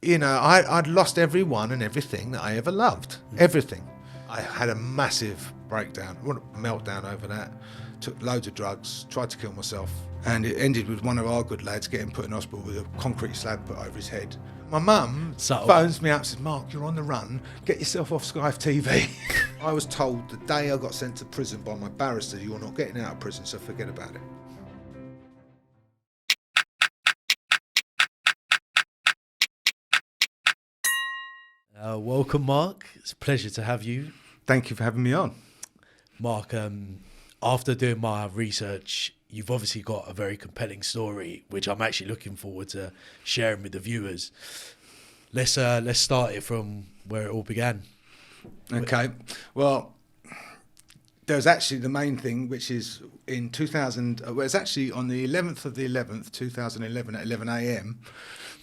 I'd lost everyone and everything that I ever loved. Everything. I had a massive breakdown, meltdown over that. Took loads of drugs, tried to kill myself. And it ended with one of our good lads getting put in hospital with a concrete slab put over his head. My mum phones me up and says, Mark, you're on the run. Get yourself off Sky TV. I was told the day I got sent to prison by my barrister, you're not getting out of prison, so forget about it. Welcome, Mark. It's a pleasure to have you. Thank you for having me on. Mark, after doing my research, you've obviously got a very compelling story, which I'm actually looking forward to sharing with the viewers. Let's start it from where it all began. Okay. Well, there's actually the main thing, which is in 2000. Well, it's actually on the 11th of the 11th, 2011, at 11 a.m.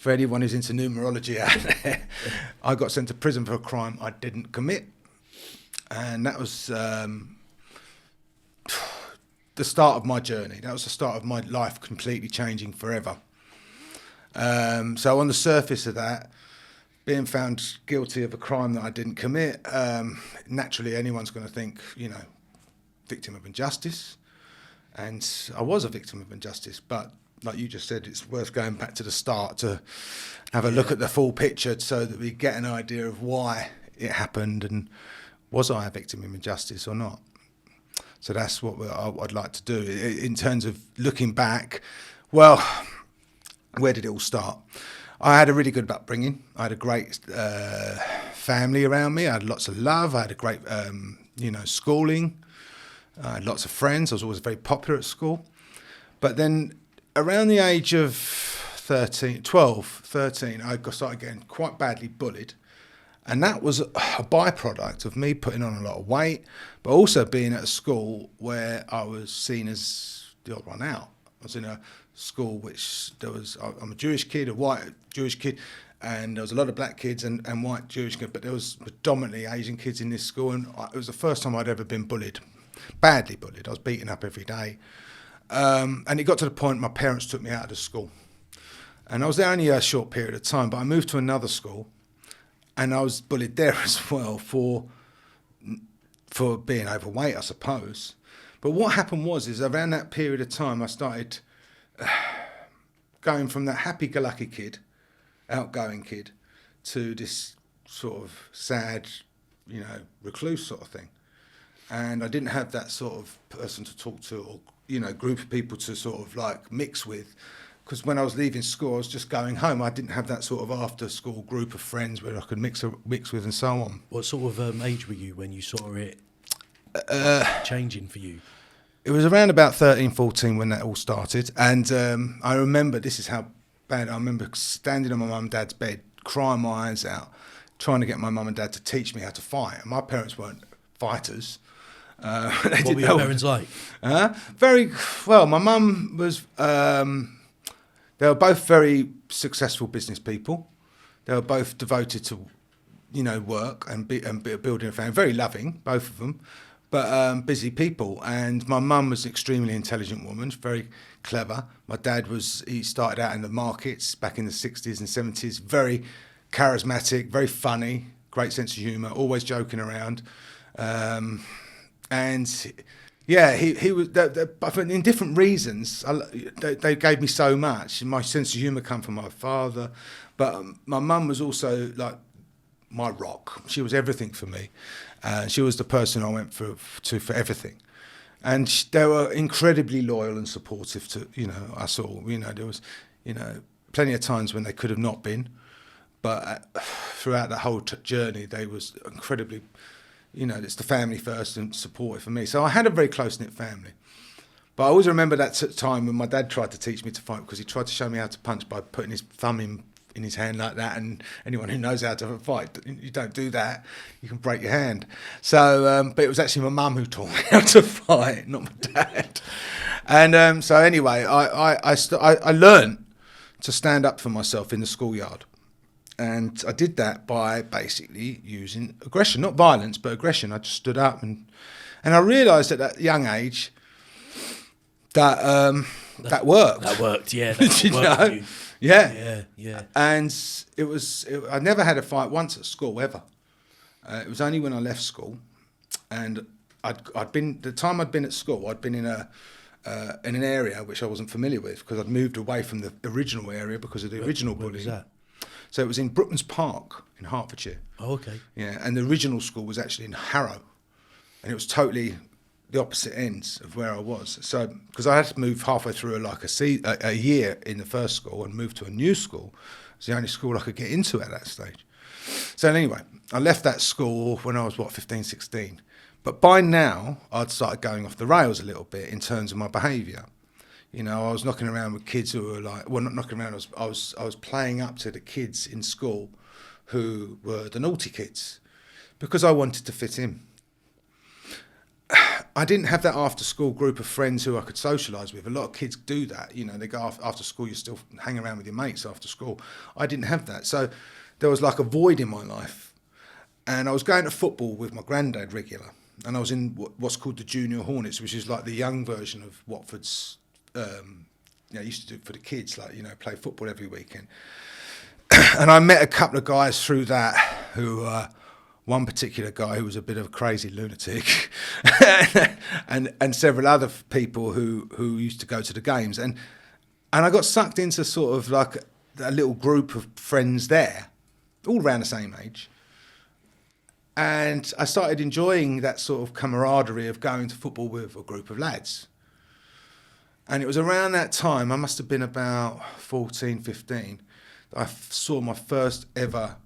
For anyone who's into numerology out there, I got sent to prison for a crime I didn't commit, and that was the start of my journey. That was the start of my life completely changing forever. So on the surface of that, being found guilty of a crime that I didn't commit, naturally anyone's going to think, victim of injustice. And I was a victim of injustice, but like you just said, it's worth going back to the start to have a look at the full picture so that we get an idea of why it happened and was I a victim of injustice or not. So that's what I'd like to do. In terms of looking back, well, where did it all start? I had a really good upbringing. I had a great family around me. I had lots of love. I had a great, schooling. I had lots of friends. I was always very popular at school. But then around the age of 13, I started getting quite badly bullied. And that was a byproduct of me putting on a lot of weight, but also being at a school where I was seen as the odd one out. I was in a school which I'm a Jewish kid, a white Jewish kid, and there was a lot of black kids and white Jewish kids, but there was predominantly Asian kids in this school, and it was the first time I'd ever been bullied, badly bullied. I was beaten up every day. And it got to the point my parents took me out of the school. And I was there only a short period of time, but I moved to another school, and I was bullied there as well for being overweight, I suppose. But what happened is around that period of time, I started going from that happy-go-lucky kid, outgoing kid, to this sort of sad, recluse sort of thing. And I didn't have that sort of person to talk to or, group of people to sort of like mix with. Because when I was leaving school, I was just going home. I didn't have that sort of after-school group of friends where I could mix with and so on. What sort of age were you when you saw it changing for you? It was around about 13, 14 when that all started. And I remember, this is how bad, I remember standing on my mum and dad's bed, crying my eyes out, trying to get my mum and dad to teach me how to fight. And my parents weren't fighters. What were your parents like? Very well. My mum was... they were both very successful business people. They were both devoted to, work and building a family. Very loving, both of them, but busy people. And my mum was an extremely intelligent woman, very clever. My dad he started out in the markets back in the 60s and 70s, very charismatic, very funny, great sense of humour, always joking around. And yeah, he was, but in different reasons, they gave me so much. My sense of humour come from my father, but my mum was also like my rock. She was everything for me. She was the person I went to for everything. And they were incredibly loyal and supportive to, us all. There was, plenty of times when they could have not been, but throughout the whole journey, they was incredibly... it's the family first and supportive for me. So I had a very close-knit family. But I always remember that time when my dad tried to teach me to fight because he tried to show me how to punch by putting his thumb in his hand like that. And anyone who knows how to fight, you don't do that. You can break your hand. So, but it was actually my mum who taught me how to fight, not my dad. And so anyway, I learned to stand up for myself in the schoolyard. And I did that by basically using aggression, not violence, but aggression. I just stood up and I realised at that young age that that worked. That worked, yeah. That worked. Yeah. And I never had a fight once at school ever. It was only when I left school, and I'd been at school. I'd been in an area which I wasn't familiar with because I'd moved away from the original area because of the original bullying. Where was that? So it was in Brookman's Park in Hertfordshire. Oh, okay. Yeah, and the original school was actually in Harrow, and it was totally the opposite ends of where I was. So because I had to move halfway through a year in the first school and move to a new school, it's the only school I could get into at that stage. So anyway, I left that school when I was 15, 16. But by now, I'd started going off the rails a little bit in terms of my behaviour. You know, I was knocking around with kids who were like, well, not knocking around. I was playing up to the kids in school who were the naughty kids because I wanted to fit in. I didn't have that after-school group of friends who I could socialise with. A lot of kids do that. You know, they go after school, you still hang around with your mates after school. I didn't have that. So there was like a void in my life. And I was going to football with my granddad regular. And I was in what's called the Junior Hornets, which is like the young version of Watford's, used to do it for the kids, like, you know, play football every weekend. And I met a couple of guys through that who, one particular guy who was a bit of a crazy lunatic and several other people who used to go to the games. And I got sucked into sort of like a little group of friends there, all around the same age. And I started enjoying that sort of camaraderie of going to football with a group of lads. And it was around that time, I must have been about 14, 15, that I saw my first ever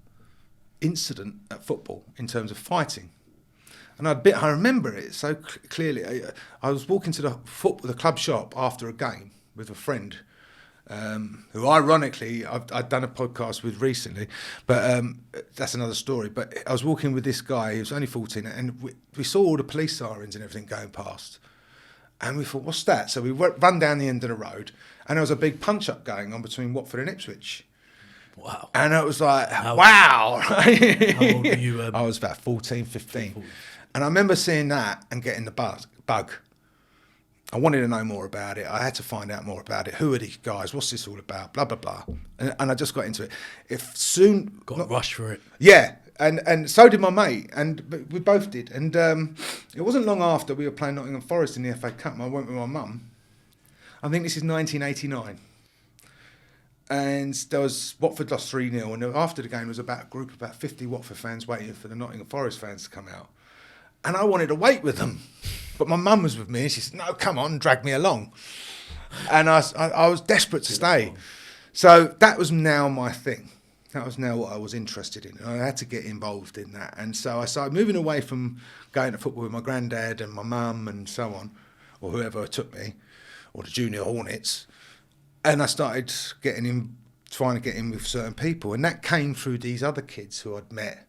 incident at football in terms of fighting. And I remember it so clearly. I was walking to the club shop after a game with a friend, who ironically I'd done a podcast with recently, but that's another story. But I was walking with this guy, he was only 14, and we saw all the police sirens and everything going past. And we thought, what's that? So we run down the end of the road, and there was a big punch-up going on between Watford and Ipswich. Wow. And it was like, wow. How old were you? I was about 14, 15. And I remember seeing that and getting the bug. I wanted to know more about it. I had to find out more about it. Who are these guys? What's this all about? Blah, blah, blah. And I just got into it. Rushed for it. Yeah. And so did my mate. And we both did. And it wasn't long after we were playing Nottingham Forest in the FA Cup. And I went with my mum. I think this is 1989. And there was Watford lost 3-0. And after the game, there was about a group of about 50 Watford fans waiting for the Nottingham Forest fans to come out. And I wanted to wait with them. But my mum was with me, and she said, no, come on, drag me along. And I was desperate to stay. So that was now my thing. That was now what I was interested in. I had to get involved in that. And so I started moving away from going to football with my granddad and my mum and so on, or whoever took me, or the Junior Hornets. And I started trying to get in with certain people. And that came through these other kids who I'd met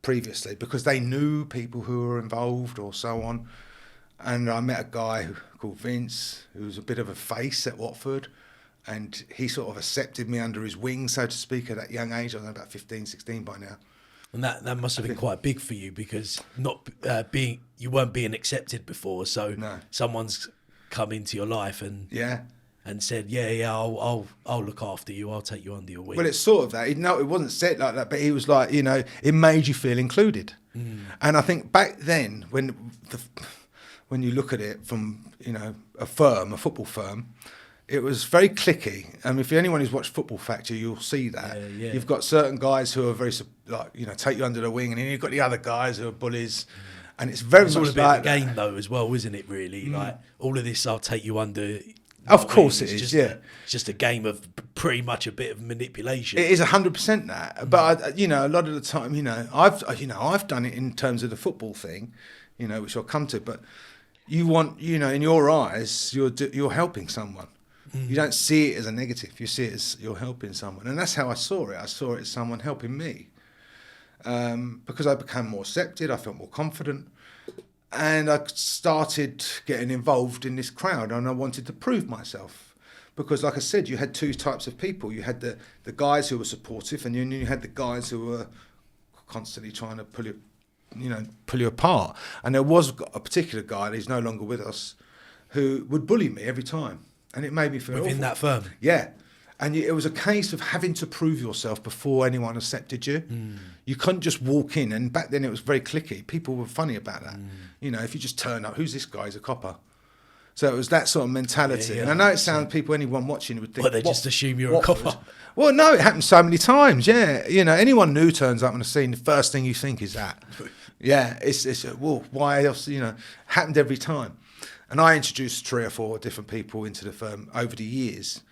previously because they knew people who were involved or so on. And I met a guy called Vince, who was a bit of a face at Watford, and he sort of accepted me under his wing, so to speak, at that young age. I was about 15, 16 by now. And that must have been quite big for you because you weren't being accepted before, so someone's come into your life and said, I'll look after you, I'll take you under your wing. Well, it's sort of that. No, it wasn't said like that, but he was like, it made you feel included. And I think back then, when you look at it from, a football firm, it was very cliquey. And if anyone who's watched Football Factory, you'll see that. Yeah. You've got certain guys who are very, take you under the wing, and then you've got the other guys who are bullies. And it's very much all a bit like of a game, though, as well, isn't it, really? Like, all of this, I'll take you under... Of course it is, yeah. It's just a game of pretty much a bit of manipulation. It is 100% that. But, a lot of the time, I've done it in terms of the football thing, which I'll come to. But you want, in your eyes, you're helping someone. You don't see it as a negative. You see it as you're helping someone. And that's how I saw it. I saw it as someone helping me. Because I became more accepted, I felt more confident. And I started getting involved in this crowd, and I wanted to prove myself. Because, like I said, you had two types of people. You had the guys who were supportive, and you had the guys who were constantly trying to pull you apart. And there was a particular guy, he's no longer with us, who would bully me every time. And it made me feel Within awful. that firm? Yeah. And it was a case of having to prove yourself before anyone accepted you. You couldn't just walk in. And back then it was very cliquey. People were funny about that. You know, if you just turn up, who's this guy? He's a copper. So it was that sort of mentality. And I know it sounds, people, anyone watching would think, well, they just assume you're a copper. Well, no, it happened so many times, yeah. You know, anyone new turns up on the scene, the first thing you think is that. Yeah, it's well, why else, you know, happened every time. And I introduced 3 or 4 different people into the firm over the years,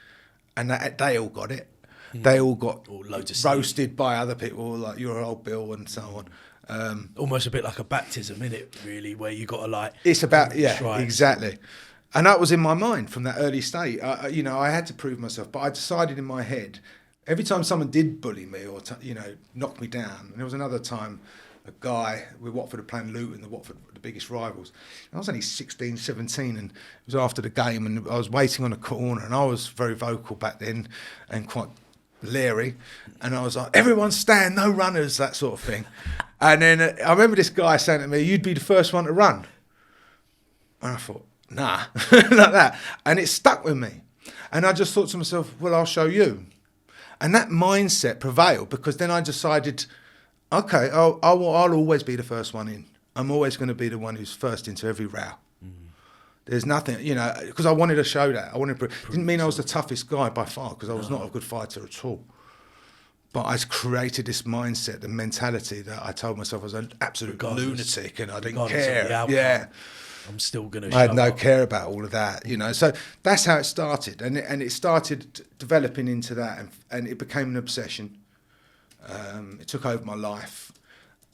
and they all got it. They all got roasted by other people, like you're old Bill and so on. Almost a bit like a baptism, isn't it, really, where you got to like... It's about, yeah, exactly. And that was in my mind from that early state. You know, I had to prove myself, but I decided in my head, every time someone did bully me or, you know, knock me down, and there was another time a guy with Watford had playing Luton, the biggest rivals. I was only 16, 17, and it was after the game, and I was waiting on a corner, and I was very vocal back then and quite leery, and I was like, everyone stand, no runners, that sort of thing. And then I remember this guy saying to me, you'd be the first one to run. And I thought, nah, like that. And it stuck with me. And I just thought to myself, well, I'll show you. And that mindset prevailed, because then I decided, okay, I'll always be the first one in. I'm always going to be the one who's first into every row. There's nothing, you know, because I wanted to show that. I wanted to, didn't mean I was the toughest guy by far, because I was not a good fighter at all. But I created this mindset, the mentality that I told myself I was an absolute lunatic and I didn't care. Yeah. I'm still going to I had no care about all of that, you know. So that's how it started. And it started developing into that, and it became an obsession. It took over my life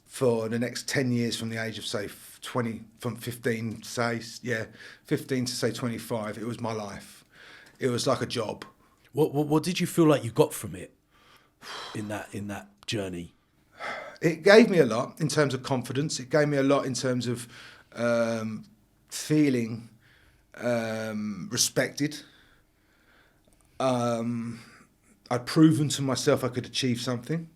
for the next 10 years, from the age of, say, 15 to, say, 25. It was my life. It was like a job. What did you feel like you got from it in that journey? It gave me a lot in terms of confidence. It gave me a lot in terms of feeling respected. I'd proven to myself I could achieve something,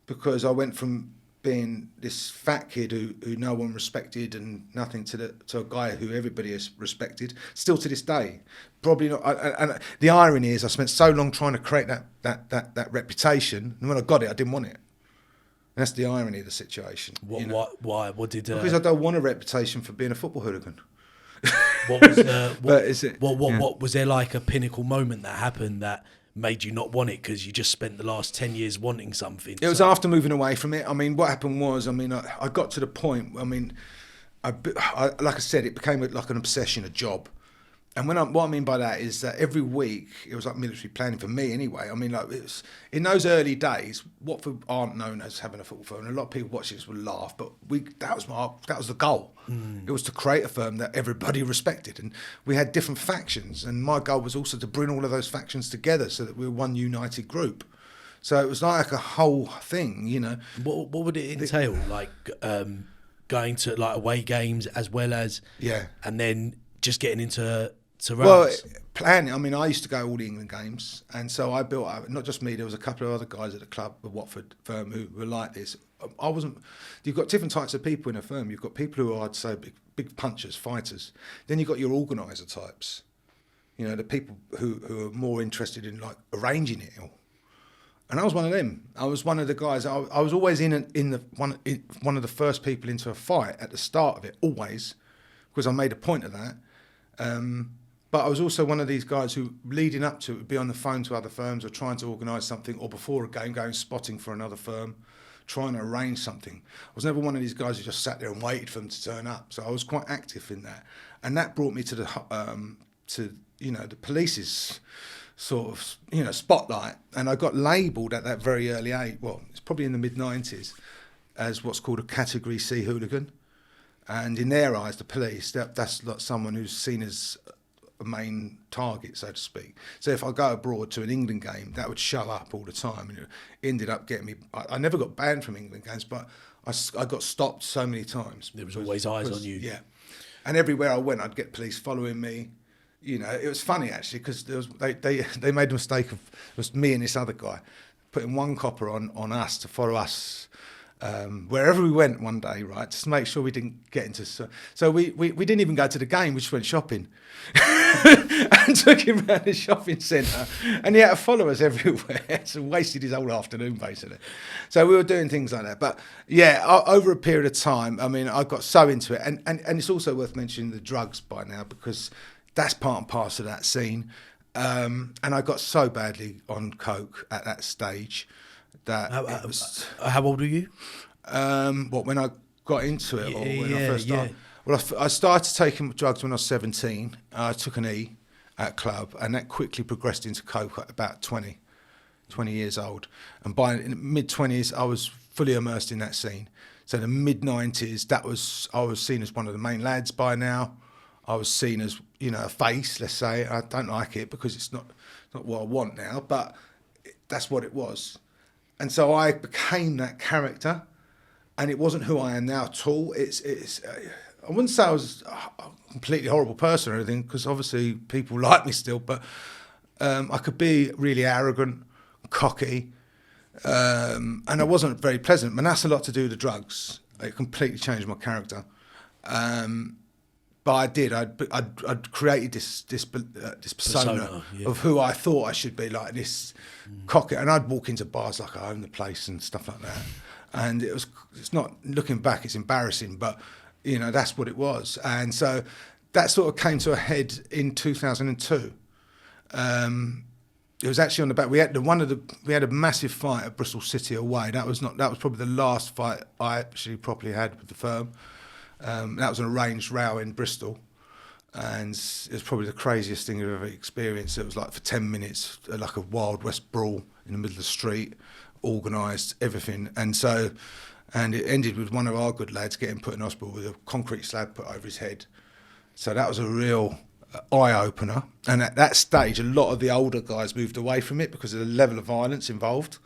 because I went from being this fat kid who no one respected and nothing to a guy who everybody has respected, still to this day. Probably not. And the irony is, I spent so long trying to create that reputation, and when I got it, I didn't want it. And that's the irony of the situation. Why? What did? Because I don't want a reputation for being a football hooligan. What was there, like a pinnacle moment that happened that made you not want it, because you just spent the last 10 years wanting something? It was after moving away from it. I mean, what happened was, I mean, I got to the point, I mean, like I said, it became like an obsession, a job. And what I mean by that is that every week, it was like military planning for me anyway. I mean, like, it was, in those early days, Watford aren't known as having a football firm. And a lot of people watching this would laugh, but that was the goal. It was to create a firm that everybody respected. And we had different factions. And my goal was also to bring all of those factions together so that we were one united group. So it was like a whole thing, you know. What would it entail? Like going to like away games as well as... Yeah. And then just getting into... Well, planning. I mean, I used to go to all the England games, and so I built up. Not just me. There was a couple of other guys at the club, the Watford firm, who were like this. I wasn't. You've got different types of people in a firm. You've got people who are, I'd say, big punchers, fighters. Then you've got your organiser types. You know, the people who are more interested in like arranging it all. And I was one of them. I was one of the guys. I was always one of the first people into a fight at the start of it, always, because I made a point of that. But I was also one of these guys who, leading up to it, would be on the phone to other firms or trying to organise something, or before a game, going spotting for another firm, trying to arrange something. I was never one of these guys who just sat there and waited for them to turn up. So I was quite active in that, and that brought me to the police's sort of spotlight. And I got labelled at that very early age. Well, it's probably in the mid-90s, as what's called a Category C hooligan. And in their eyes, the police, that's like someone who's seen as a main target, so to speak. So if I go abroad to an England game, that would show up all the time. And it ended up getting me... I never got banned from England games, but I got stopped so many times. There was always eyes on you. Yeah. And everywhere I went, I'd get police following me. You know, it was funny, actually, because they made the mistake of... It was me and this other guy putting one copper on us to follow us wherever we went one day, right, just to make sure we didn't get into... So we didn't even go to the game, we just went shopping. and took him around the shopping centre, and he had to follow us everywhere. So wasted his whole afternoon basically. So we were doing things like that. But yeah, over a period of time, I mean, I got so into it, and it's also worth mentioning the drugs by now, because that's part and parcel of that scene. And I got so badly on coke at that stage that it was. How old were you? When I got into it, or when I first started? Yeah. Well, I started taking drugs when I was 17. I took an E at a club, and that quickly progressed into coke at about 20 years old. And by mid-20s, I was fully immersed in that scene. So the mid-90s, I was seen as one of the main lads by now. I was seen as, a face, let's say. I don't like it because it's not what I want now, but that's what it was. And so I became that character, and it wasn't who I am now at all. I wouldn't say I was a completely horrible person or anything, because obviously people like me still, but I could be really arrogant, cocky, and I wasn't very pleasant. And that's a lot to do with the drugs. It completely changed my character. But I did. I'd created this persona of who I thought I should be, like this cocky. And I'd walk into bars like I own the place and stuff like that. And it's not, looking back, it's embarrassing, but that's what it was. And so that sort of came to a head in 2002. It was actually on the back. We had a massive fight at Bristol City away. That was probably the last fight I actually properly had with the firm. That was an arranged row in Bristol, and it was probably the craziest thing I've ever experienced. It was like for 10 minutes, like a Wild West brawl in the middle of the street, organised, everything. And it ended with one of our good lads getting put in hospital with a concrete slab put over his head. So that was a real eye-opener. And at that stage, a lot of the older guys moved away from it because of the level of violence involved.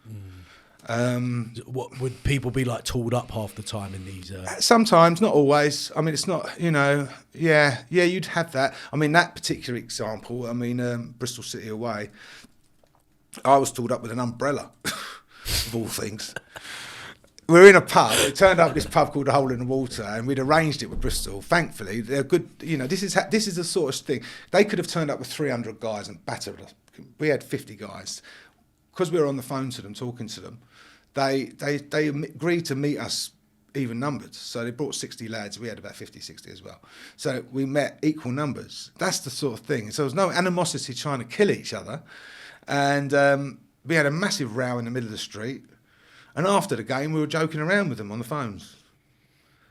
What would people be like tooled up half the time in these? Sometimes, not always. I mean, it's not, yeah, you'd have that. I mean, that particular example, Bristol City away, I was tooled up with an umbrella, of all things. We were in a pub. It turned up this pub called the Hole in the Water, and we'd arranged it with Bristol. Thankfully, they're good. This is the sort of thing. They could have turned up with 300 guys and battered us. We had 50 guys. Because we were on the phone to them, talking to them, they agreed to meet us even numbered. So they brought 60 lads. We had about 50, 60 as well. So we met equal numbers. That's the sort of thing. So there was no animosity trying to kill each other. And we had a massive row in the middle of the street. And after the game, we were joking around with them on the phones.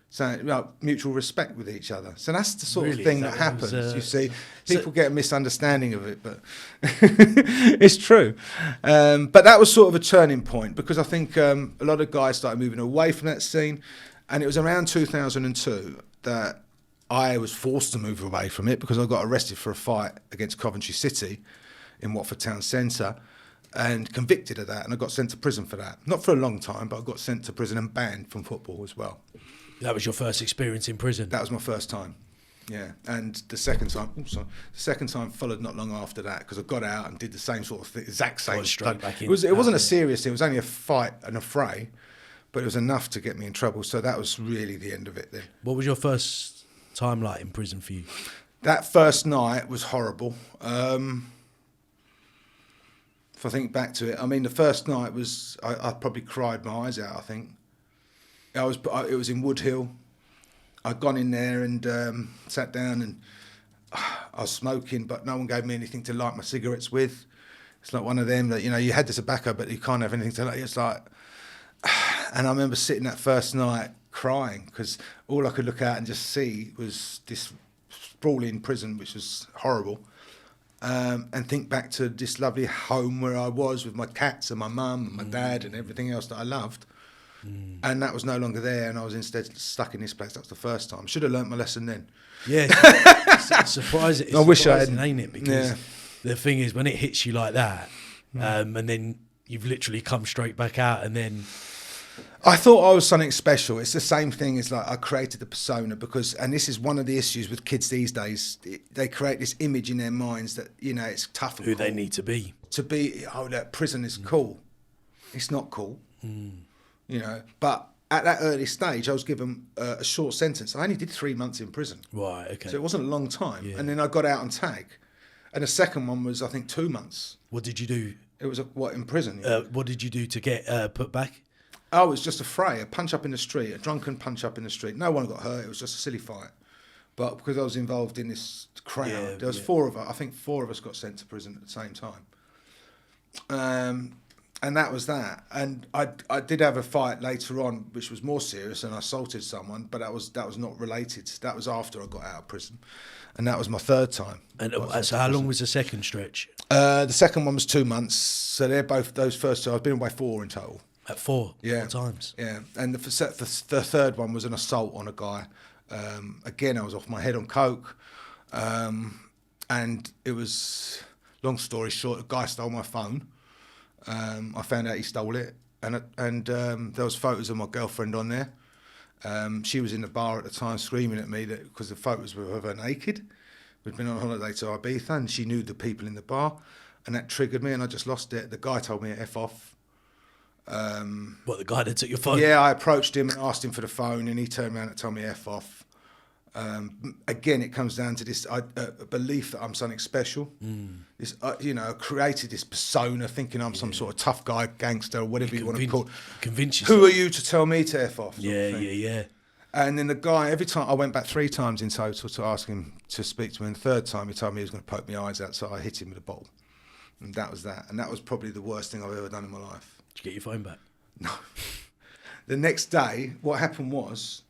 So mutual respect with each other. So that's the sort of thing that happens. You see, people get a misunderstanding of it, but it's true. But that was sort of a turning point, because I think a lot of guys started moving away from that scene. And it was around 2002 that I was forced to move away from it, because I got arrested for a fight against Coventry City in Watford Town Centre, and convicted of that, and I got sent to prison for that. Not for a long time, but I got sent to prison and banned from football as well. That was your first experience in prison? That was my first time, yeah. And the second time followed not long after that, because I got out and did the same sort of thing, exact same. Straight back in. It wasn't a serious thing, it was only a fight and a fray, but it was enough to get me in trouble, so that was really the end of it then. What was your first time like in prison for you? That first night was horrible. If I think back to it, the first night was, I probably cried my eyes out, I think. It was in Wood Hill. I'd gone in there and sat down, and I was smoking, but no one gave me anything to light my cigarettes with. It's like one of them that, you had the tobacco, but you can't have anything to light. It's like, and I remember sitting that first night crying, because all I could look out and just see was this sprawling prison, which was horrible. And think back to this lovely home where I was with my cats and my mum and my dad and everything else that I loved. And that was no longer there, and I was instead stuck in this place. That was the first time. Should have learnt my lesson then. Yeah, it's surprising. I wish I hadn't, ain't it? Because the thing is, when it hits you like that, and then you've literally come straight back out, and then I thought I was something special. It's the same thing as like I created the persona, because, and this is one of the issues with kids these days, they create this image in their minds that, it's tough and who cool. they need to be. That prison is cool. It's not cool. But at that early stage, I was given a short sentence. I only did 3 months in prison. Right, okay. So it wasn't a long time. Yeah. And then I got out on tag. And the second one was, I think, 2 months. What did you do? It was in prison. What did you do to get put back? Oh, it was just a fray, a punch up in the street, a drunken punch up in the street. No one got hurt. It was just a silly fight. But because I was involved in this crowd, there was 4 of us. I think 4 of us got sent to prison at the same time. And that was that. And I did have a fight later on, which was more serious, and I assaulted someone, but that was not related. That was after I got out of prison, and that was my 3rd time. And so, how long was the second stretch? The second one was 2 months. So they're both those first 2. I've been away 4 in total. At 4? Yeah. 4 times? Yeah. And the 3rd one was an assault on a guy. Again, I was off my head on coke, and it was, long story short, a guy stole my phone. I found out he stole it, and there was photos of my girlfriend on there. She was in the bar at the time screaming at me that because the photos were of her naked. We'd been on holiday to Ibiza, and she knew the people in the bar, and that triggered me, and I just lost it. The guy told me to F off. What, the guy that took your phone? Yeah, I approached him and asked him for the phone, and he turned around and told me F off. Again, it comes down to this belief that I'm something special. This, created this persona, thinking I'm some sort of tough guy, gangster, or whatever you want to call it. Convince yourself. Who are you to tell me to F off? Yeah. And then the guy, every time, I went back 3 times in total to ask him to speak to me, and the 3rd time he told me he was going to poke my eyes out, so I hit him with a bottle. And that was that. And that was probably the worst thing I've ever done in my life. Did you get your phone back? No. The next day, what happened was,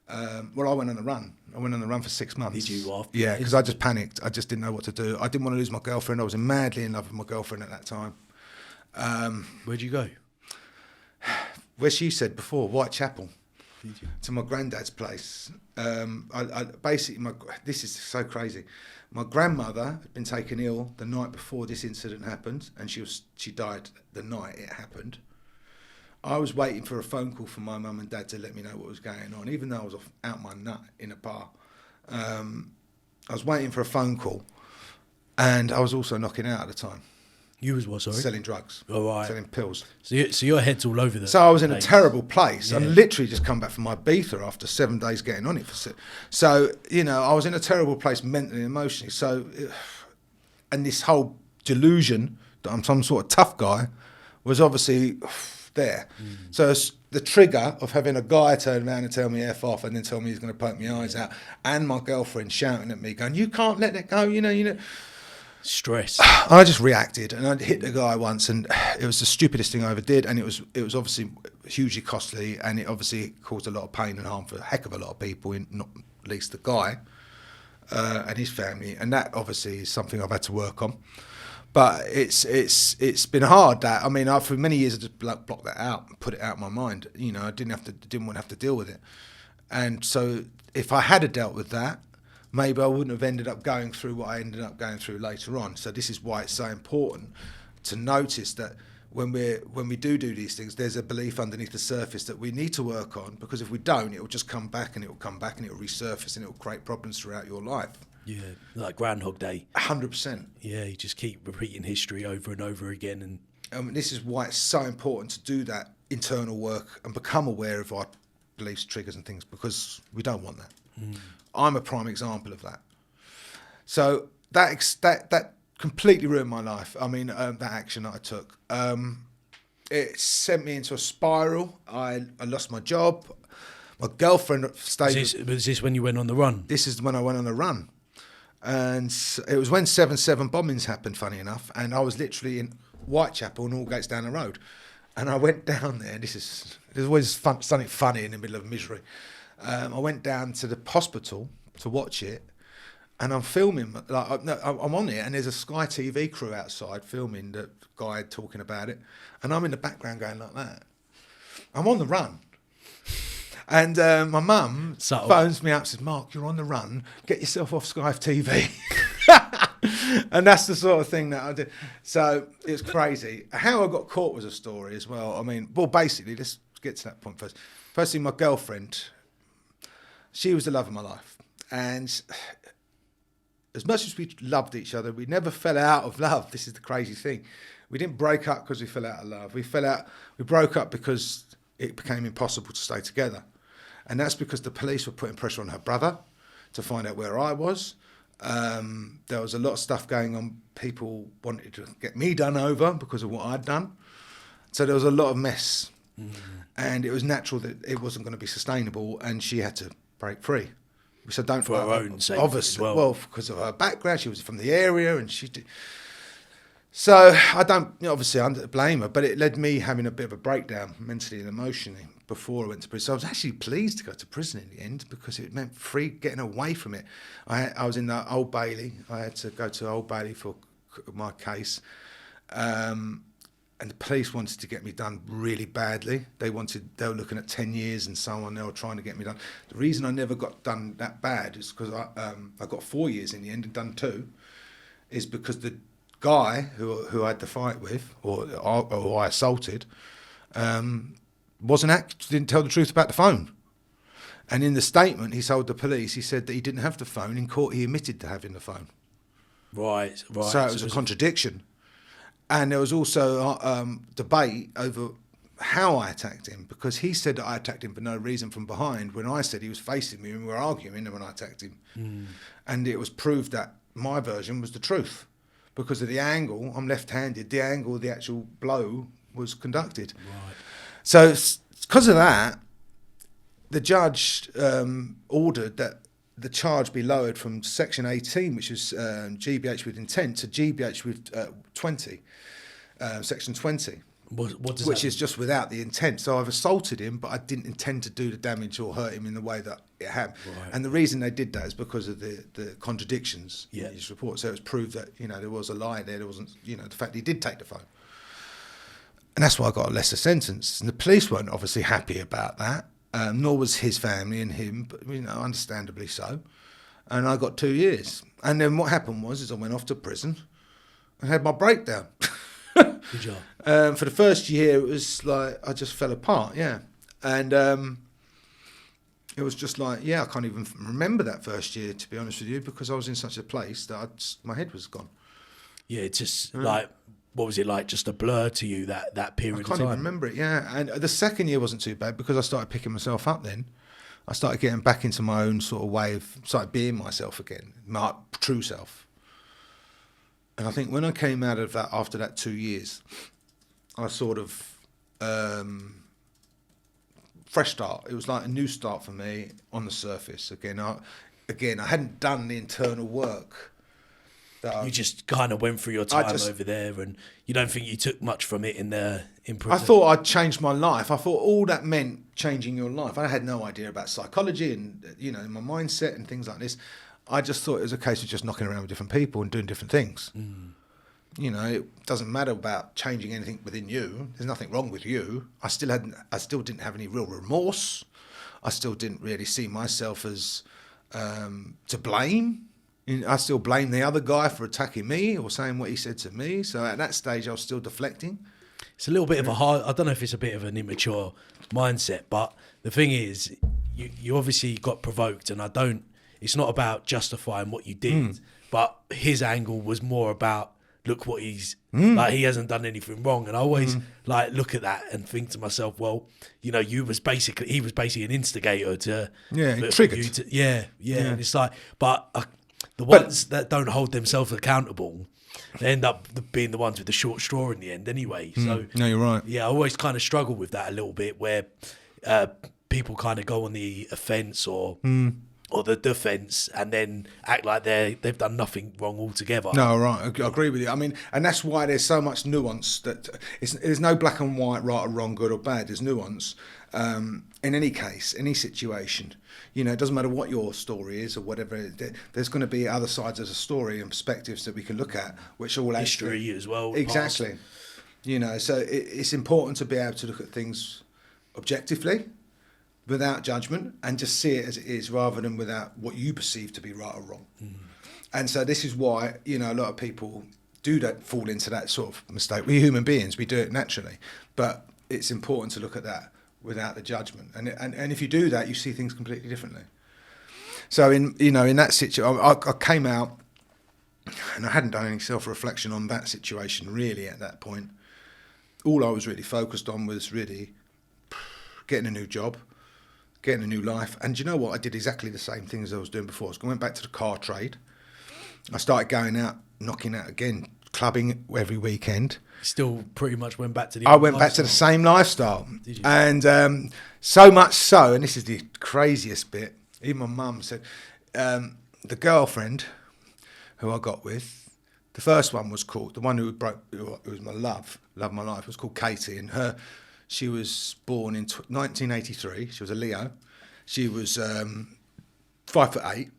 I went on the run. I went on the run for 6 months. Did you? After Yeah, because I just panicked. I just didn't know what to do. I didn't want to lose my girlfriend. I was madly in love with my girlfriend at that time. Where'd you go? Where she said before, Whitechapel, to my granddad's place. This is so crazy. My grandmother had been taken ill the night before this incident happened, and she died the night it happened. I was waiting for a phone call from my mum and dad to let me know what was going on, even though I was out my nut in a bar. I was waiting for a phone call, and I was also knocking out at the time. You was what, sorry? Selling drugs. Oh, right. Selling pills. So your head's all over the So I was in a place. terrible place. Yeah. I literally just come back from my Ibiza after 7 days getting on it. So, I was in a terrible place mentally and emotionally. So, and this whole delusion that I'm some sort of tough guy was obviously there. So the trigger of having a guy turn around and tell me F off and then tell me he's going to poke my eyes out, and my girlfriend shouting at me going, you can't let that go, you know. Stress. I just reacted, and I hit the guy once, and it was the stupidest thing I ever did, and it was obviously hugely costly, and it obviously caused a lot of pain and harm for a heck of a lot of people, not least the guy and his family, and that obviously is something I've had to work on. But it's been hard. That, I mean, for many years I just blocked that out and put it out of my mind. I didn't want to have to deal with it, and so if I had dealt with that, maybe I wouldn't have ended up going through what I ended up going through later on. So this is why it's so important to notice that when we do these things, there's a belief underneath the surface that we need to work on, because if we don't, it will just come back, and it will come back, and it will resurface, and it will create problems throughout your life. Yeah, like Groundhog Day. 100%. Yeah, you just keep repeating history over and over again. And this is why it's so important to do that internal work and become aware of our beliefs, triggers and things, because we don't want that. I'm a prime example of that. So that completely ruined my life. I mean, that action that I took. It sent me into a spiral. I lost my job. My girlfriend stayed... Was this when you went on the run? This is when I went on the run. And it was when 7/7 bombings happened, funny enough, and I was literally in Whitechapel and Aldgate's down the road. And I went down there. There's always something funny in the middle of misery. I went down to the hospital to watch it, and I'm filming. I'm on it, and there's a Sky TV crew outside filming the guy talking about it, and I'm in the background going like that. I'm on the run. And my mum phones me up and says, Mark, you're on the run. Get yourself off Sky TV. And that's the sort of thing that I did. So it was crazy. How I got caught was a story as well. I mean, basically, let's get to that point first. Firstly, my girlfriend, she was the love of my life. And as much as we loved each other, we never fell out of love. This is the crazy thing. We didn't break up because we fell out of love. We broke up because it became impossible to stay together. And that's because the police were putting pressure on her brother to find out where I was. There was a lot of stuff going on. People wanted to get me done over because of what I'd done. So there was a lot of mess. And it was natural that it wasn't going to be sustainable, and she had to break free. So don't For her own sake obviously, as well. because of her background, she was from the area, and she did. So I don't, obviously, I don't blame her, but it led me having a bit of a breakdown mentally and emotionally before I went to prison. So I was actually pleased to go to prison in the end because it meant getting away from it. I was in the Old Bailey. I had to go to Old Bailey for my case. And the police wanted to get me done really badly. They were looking at 10 years and so on. They were trying to get me done. The reason I never got done that bad is because I got 4 years in the end and done 2, is because the guy who I had the fight with, or I assaulted, didn't tell the truth about the phone. And in the statement he told the police, he said that he didn't have the phone. In court, he admitted to having the phone. Right. So it was a contradiction. And there was also debate over how I attacked him, because he said that I attacked him for no reason from behind, when I said he was facing me and we were arguing when I attacked him. And it was proved that my version was the truth because of the angle. I'm left-handed. The angle of the actual blow was conducted. Right. So because of that, the judge ordered that the charge be lowered from Section 18, which is GBH with intent, to GBH with 20, Section 20, What does which that is just without the intent. So I've assaulted him, but I didn't intend to do the damage or hurt him in the way that it happened. Right. And the reason they did that is because of the contradictions Yeah. in his report. So it was proved that there was a lie there. There wasn't the fact that he did take the phone, and that's why I got a lesser sentence. And the police weren't obviously happy about that. Nor was his family and him, but understandably so. And I got 2 years. And then what happened was I went off to prison and had my breakdown. Good job. For the first year, it was like I just fell apart, yeah. And it was just like, I can't even remember that first year, to be honest with you, because I was in such a place that my head was gone. Yeah, it's just like, what was it like? Just a blur to you that period of time? I can't even remember it, yeah. And the second year wasn't too bad because I started picking myself up then. I started getting back into my own sort of way started being myself again, my true self. And I think when I came out of that, after that 2 years, I sort of, fresh start. It was like a new start for me on the surface. Again, I hadn't done the internal work. You just kind of went through your time over there, and you don't think you took much from it in prison? I thought I'd changed my life. I thought all that meant changing your life. I had no idea about psychology and my mindset and things like this. I just thought it was a case of just knocking around with different people and doing different things. It doesn't matter about changing anything within you. There's nothing wrong with you. I still didn't have any real remorse. I still didn't really see myself as to blame. I still blame the other guy for attacking me or saying what he said to me. So at that stage, I was still deflecting. It's a little bit of I don't know if it's a bit of an immature mindset, but the thing is, you obviously got provoked, and it's not about justifying what you did, but his angle was more about, look what he's, he hasn't done anything wrong. And I always look at that and think to myself, well, he was basically an instigator to... Yeah, triggered. And it's like, but... The ones that don't hold themselves accountable, they end up being the ones with the short straw in the end anyway. So no, you're right. Yeah, I always kind of struggle with that a little bit, where people kind of go on the offence or the defence and then act like they've done nothing wrong altogether. No, right. I agree with you. I mean, and that's why there's so much nuance that there's no black and white, right or wrong, good or bad. There's nuance. In any case, any situation, it doesn't matter what your story is or whatever. There's going to be other sides of the story and perspectives that we can look at, which all history as well. Exactly. So it's important to be able to look at things objectively, without judgment, and just see it as it is, rather than without what you perceive to be right or wrong. And so this is why a lot of people fall into that sort of mistake. We're human beings; we do it naturally, but it's important to look at that without the judgment. And if you do that, you see things completely differently. So in that situation, I came out, and I hadn't done any self-reflection on that situation really at that point. All I was really focused on was really getting a new job, getting a new life. And do you know what? I did exactly the same thing as I was doing before. I went back to the car trade. I started going out, knocking out again, clubbing every weekend. Still pretty much went back to the I old went back to the lifestyle. same lifestyle. Did you? And so much so, and this is the craziest bit, even my mum said, the girlfriend who I got with, the first one was called, the one who was my love of my life, was called Katie, and she was born in 1983. She was a Leo. She was 5'8",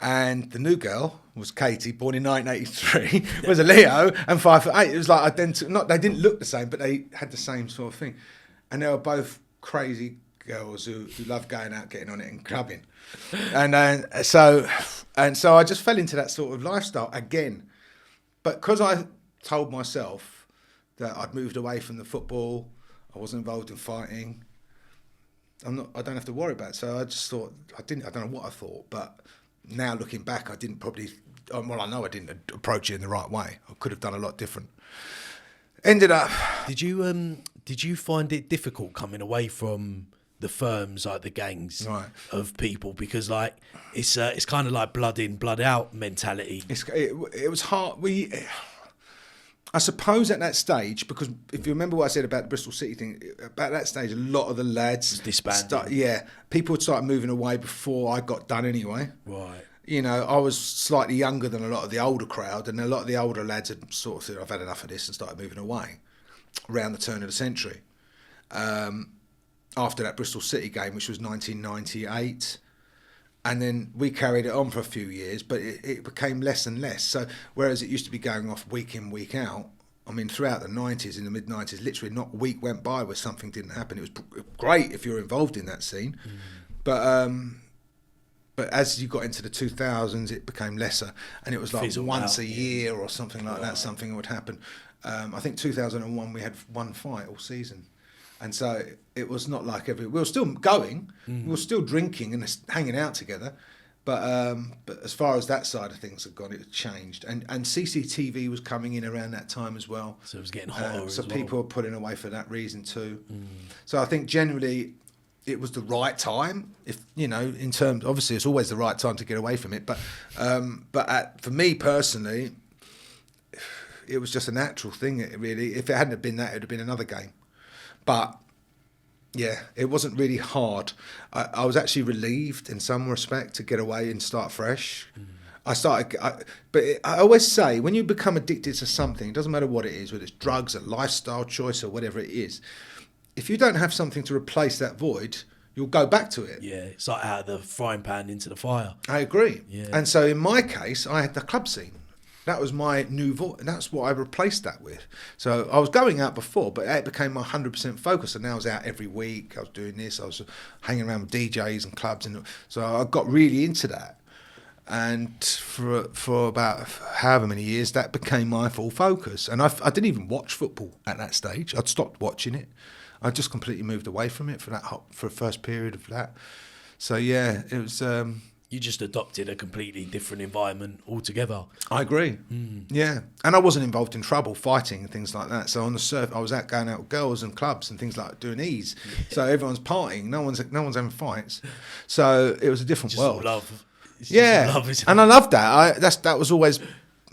and the new girl was Katie, born in 1983, was a Leo and 5'8". It was like identical. Not they didn't look the same, but they had the same sort of thing, and they were both crazy girls who loved going out, getting on it, and clubbing, and so I just fell into that sort of lifestyle again. But because I told myself that I'd moved away from the football, I wasn't involved in fighting, I don't have to worry about it. So I just thought, I don't know what I thought, but now looking back, I didn't probably, well, I know I didn't approach it in the right way. I could have done a lot different. Ended up... Did you find it difficult coming away from the firms, like the gangs of people? Because like it's kind of like blood in, blood out mentality. It was hard. I suppose at that stage, because if you remember what I said about the Bristol City thing, about that stage, a lot of the lads disbanded. People would start moving away before I got done anyway. Right. You know, I was slightly younger than a lot of the older crowd, and a lot of the older lads had sort of said, I've had enough of this, and started moving away around the turn of the century. After that Bristol City game, which was 1998. And then we carried it on for a few years, but it became less and less. So whereas it used to be going off week in, week out, I mean, throughout the 90s, in the mid-90s, literally not a week went by where something didn't happen. It was great if you were involved in that scene. But as you got into the 2000s, it became lesser. And it was like once a year or something like that, something would happen. I think 2001, we had one fight all season. And so it was not like we were still going, we were still drinking and hanging out together, but as far as that side of things had gone, it had changed. And CCTV was coming in around that time as well. So it was getting hotter. So people were pulling away for that reason too. So I think generally it was the right time. If you know, in terms, obviously it's always the right time to get away from it. But for me personally, it was just a natural thing. Really, if it hadn't have been that, it would have been another game. But yeah, it wasn't really hard. I was actually relieved in some respect to get away and start fresh. I always say, when you become addicted to something, it doesn't matter what it is, whether it's drugs, a lifestyle choice, or whatever it is, if you don't have something to replace that void, you'll go back to it. Yeah, it's like out of the frying pan into the fire. I agree. Yeah. And so in my case, I had the club scene. That was my new voice, and that's what I replaced that with. So I was going out before, but it became my 100% focus, and now I was out every week. I was doing this. I was hanging around with DJs and clubs, and so I got really into that. And for about however many years, that became my full focus. And I didn't even watch football at that stage. I'd stopped watching it. I just completely moved away from it for the first period of that. So yeah, it was. You just adopted a completely different environment altogether. I agree. Yeah. And I wasn't involved in trouble, fighting and things like that. So on the surf, I was out going out with girls and clubs and things like doing ease. Yeah. So everyone's partying. No one's having fights. So it was a different world. Love. Love, and I loved that. That was always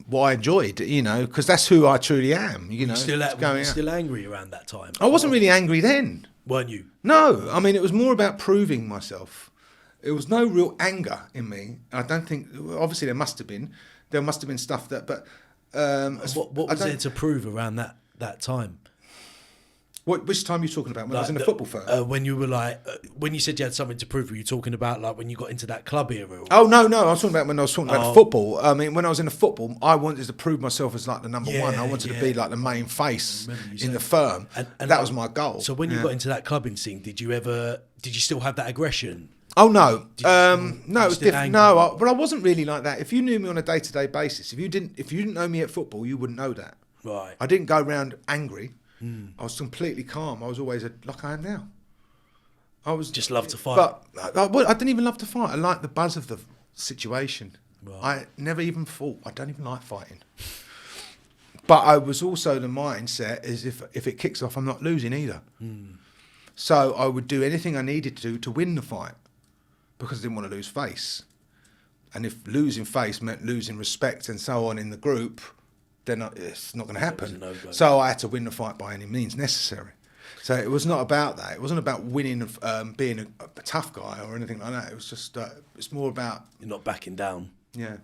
what I enjoyed, you know, because that's who I truly am. You know, were you still angry around that time? I wasn't really angry then. Weren't you? No. I mean, it was more about proving myself. There was no real anger in me. I don't think. Obviously, there must have been. There must have been stuff that. But what was there to prove around that time? Which time are you talking about? When I was in the football firm? When you were like, when you said you had something to prove, were you talking about like when you got into that club era? Or? Oh no, I was talking about when I was talking about football. I mean, when I was in the football, I wanted to prove myself as like the number one. I wanted to be like the main face in the firm, and that was my goal. So when you got into that clubbing scene, did you still have that aggression? Oh no, no, it was different. No, but I wasn't really like that. If you knew me on a day-to-day basis, if you didn't know me at football, you wouldn't know that. Right. I didn't go around angry. I was completely calm. I was always like I am now. I was just love to fight. But I didn't even love to fight. I liked the buzz of the situation. Right. I never even fought. I don't even like fighting. But I was also the mindset is if it kicks off, I'm not losing either. So I would do anything I needed to win the fight because I didn't want to lose face. And if losing face meant losing respect and so on in the group, then it's not going to happen. No-go. So I had to win the fight by any means necessary. So it was not about that. It wasn't about winning, being a tough guy or anything like that. It was just, it's more about... You're not backing down. Yeah.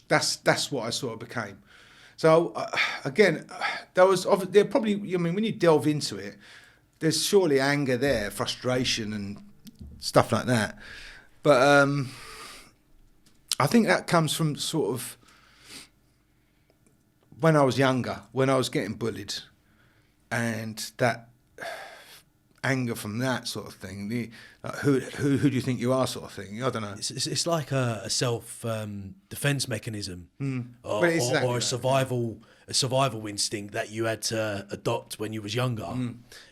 That's what I sort of became. So, again, there probably, I mean, when you delve into it, there's surely anger there, frustration and stuff like that. But I think that comes from sort of when I was younger, when I was getting bullied, and that anger from that sort of thing. Who do you think you are, sort of thing? I don't know. It's like a self defense mechanism, But exactly or a survival instinct that you had to adopt when you was younger.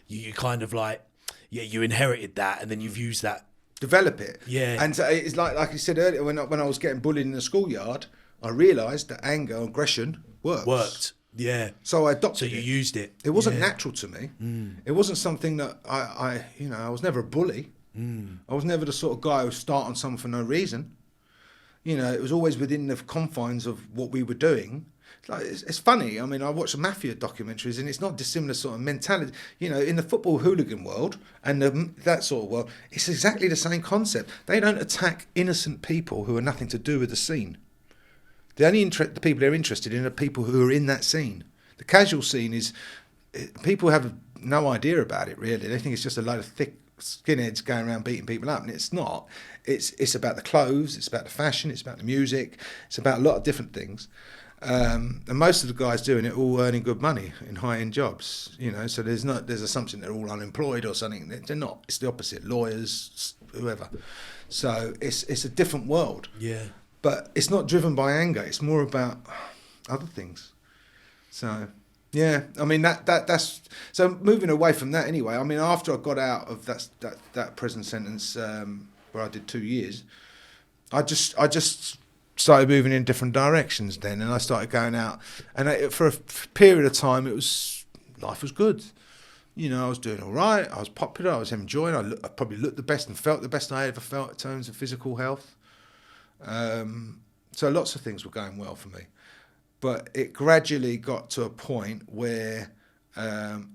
You kind of like, you inherited that, and then you've used that. Develop it. Yeah. And so it's like you said earlier, when I was getting bullied in the schoolyard, I realised that anger and aggression worked. Yeah. So I adopted So you used it. It wasn't natural to me. It wasn't something that I was never a bully. I was never the sort of guy who would start on someone for no reason. It was always within the confines of what we were doing. It's funny. I mean, I watch mafia documentaries, and it's not dissimilar sort of mentality. In the football hooligan world and that sort of world, it's exactly the same concept. They don't attack innocent people who are nothing to do with the scene. The people they're interested in are people who are in that scene. The casual scene is people have no idea about it really. They think it's just a load of thick skinheads going around beating people up, and it's not. It's about the clothes, it's about the fashion, it's about the music, it's about a lot of different things. And most of the guys doing it all earning good money in high-end jobs. So there's assumption they're all unemployed or something. They're not. It's the opposite. Lawyers, whoever. So it's a different world. Yeah. But it's not driven by anger. It's more about other things. So, yeah. I mean, that's... So moving away from that anyway, I mean, after I got out of that prison sentence where I did 2 years, I just started moving in different directions then, and I started going out. And for a period of time, life was good. I was doing all right. I was popular. I was enjoying. I probably looked the best and felt the best I ever felt in terms of physical health. So lots of things were going well for me, but it gradually got to a point where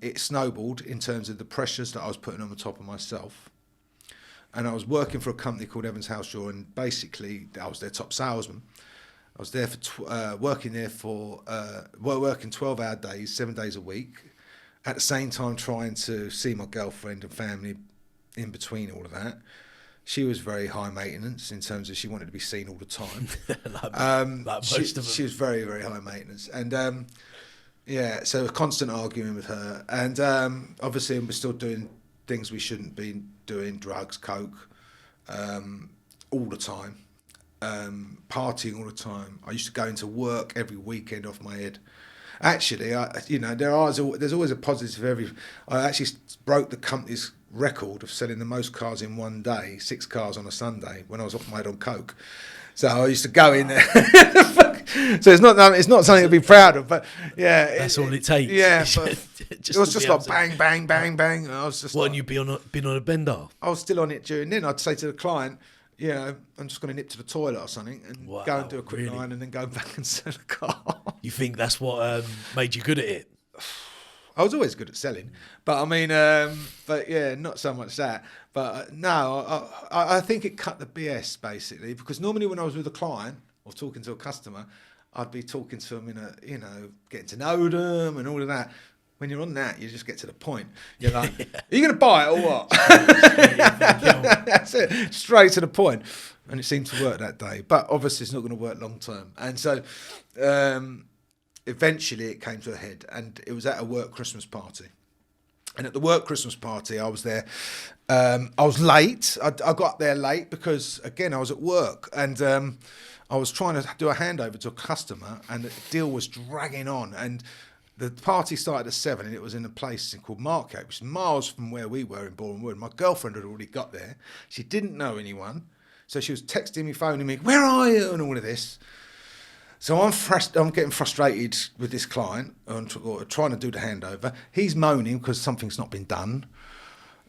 it snowballed in terms of the pressures that I was putting on the top of myself. And I was working for a company called Evans Housejaw, and basically I was their top salesman. I was there for working 12-hour days, 7 days a week, at the same time trying to see my girlfriend and family in between all of that. She was very high maintenance in terms of she wanted to be seen all the time. like most of them. She was very, very high maintenance. And so a constant arguing with her. And obviously we're still doing things we shouldn't be doing, drugs, coke, all the time, partying all the time. I used to go into work every weekend off my head. Actually, there's always a positive. I actually broke the company's record of selling the most cars in one day, 6 cars on a Sunday, when I was off my head on coke. So I used to go in there. So it's not something to be proud of, but yeah, that's all it takes. Yeah, but it was just like bang, bang, bang, bang. And I was just. What, and you'd been on a bender? I was still on it during then. I'd say to the client, I'm just going to nip to the toilet or something and go and do a quick line and then go back and sell a car. You think that's what made you good at it? I was always good at selling, but I mean, but yeah, not so much that. But no, I think it cut the BS basically, because normally when I was with a client or talking to a customer, I'd be talking to them getting to know them and all of that. When you're on that, you just get to the point. You're like, Are you going to buy it or what? That's it, straight to the point. And it seemed to work that day. But obviously it's not going to work long term. And so eventually it came to a head, and it was at a work Christmas party. And at the work Christmas party, I was there. I was late. I got there late because, again, I was at work. And I was trying to do a handover to a customer, and the deal was dragging on. And the party started at 7, and it was in a place called Market, which is miles from where we were in Boreham Wood. My girlfriend had already got there. She didn't know anyone. So she was texting me, phoning me, where are you? And all of this. So I'm getting frustrated with this client, or trying to do the handover. He's moaning because something's not been done.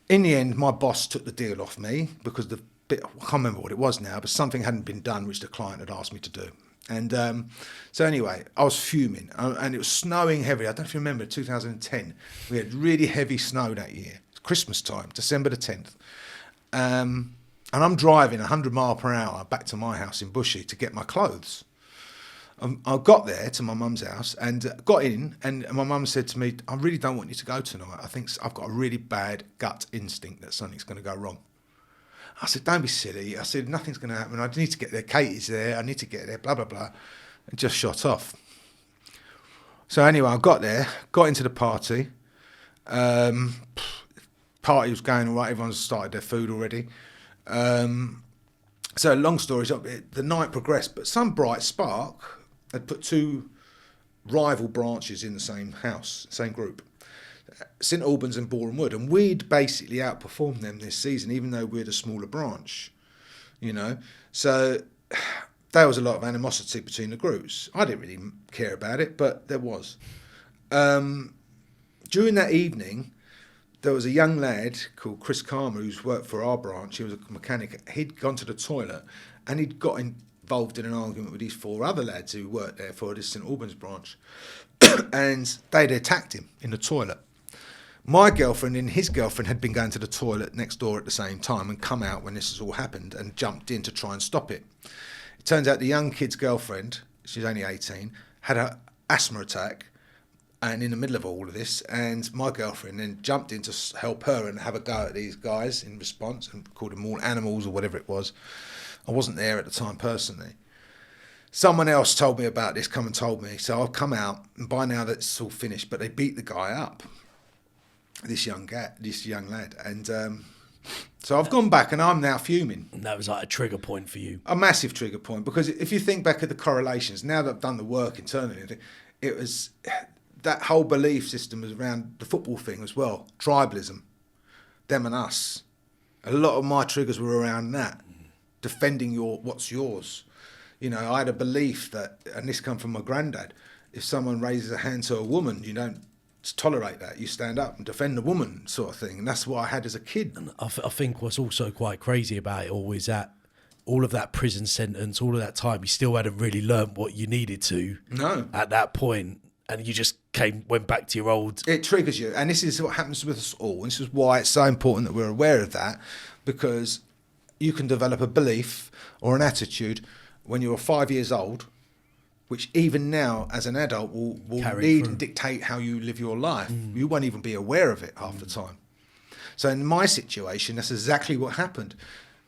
In the end, my boss took the deal off me because the bit, I can't remember what it was now, but something hadn't been done which the client had asked me to do. And so anyway, I was fuming, and it was snowing heavily. I don't know if you remember, 2010. We had really heavy snow that year. It's Christmas time, December the 10th. And I'm driving 100 mile per hour back to my house in Bushy to get my clothes. I got there to my mum's house and got in, and my mum said to me, I really don't want you to go tonight. I think I've got a really bad gut instinct that something's going to go wrong. I said, don't be silly. I said, nothing's going to happen. I need to get there. Katie's there. I need to get there, blah, blah, blah. And just shot off. So anyway, I got there, got into the party. Party was going all right. Everyone's started their food already. So long story short, the night progressed, but some bright spark had put two rival branches in the same house, same group. St Albans and Boreham Wood, and we'd basically outperformed them this season, even though we're the smaller branch, you know. So there was a lot of animosity between the groups. I didn't really care about it, but there was. During that evening, there was a young lad called Chris Karma who's worked for our branch. He was a mechanic. He'd gone to the toilet and he'd got involved in an argument with these four other lads who worked there for this St Albans branch, and they'd attacked him in the toilet. My girlfriend and his girlfriend had been going to the toilet next door at the same time and come out when this has all happened and jumped in to try and stop it. It turns out the young kid's girlfriend, she's only 18, had an asthma attack, and in the middle of all of this, and my girlfriend then jumped in to help her and have a go at these guys in response and called them all animals or whatever it was. I wasn't there at the time personally. Someone else told me about this, come and told me, so I've come out, and by now that's all finished, but they beat the guy up. This young lad, and so I've gone back and I'm now fuming. And that was like a trigger point for you. A massive trigger point, because if you think back at the correlations, now that I've done the work internally, it was that whole belief system was around the football thing as well, tribalism, them and us. A lot of my triggers were around that, defending what's yours. You know, I had a belief that, and this come from my granddad, if someone raises a hand to a woman, you don't tolerate that. You stand up and defend the woman, sort of thing. And that's what I had as a kid. And I think what's also quite crazy about it all is that all of that prison sentence, all of that time, you still hadn't really learnt what you needed to. No. At that point, and you just went back to your old. It triggers you, and this is what happens with us all. This is why it's so important that we're aware of that, because you can develop a belief or an attitude when you're 5 years old, which even now, as an adult, will lead and dictate how you live your life. You won't even be aware of it half the time. So in my situation, that's exactly what happened.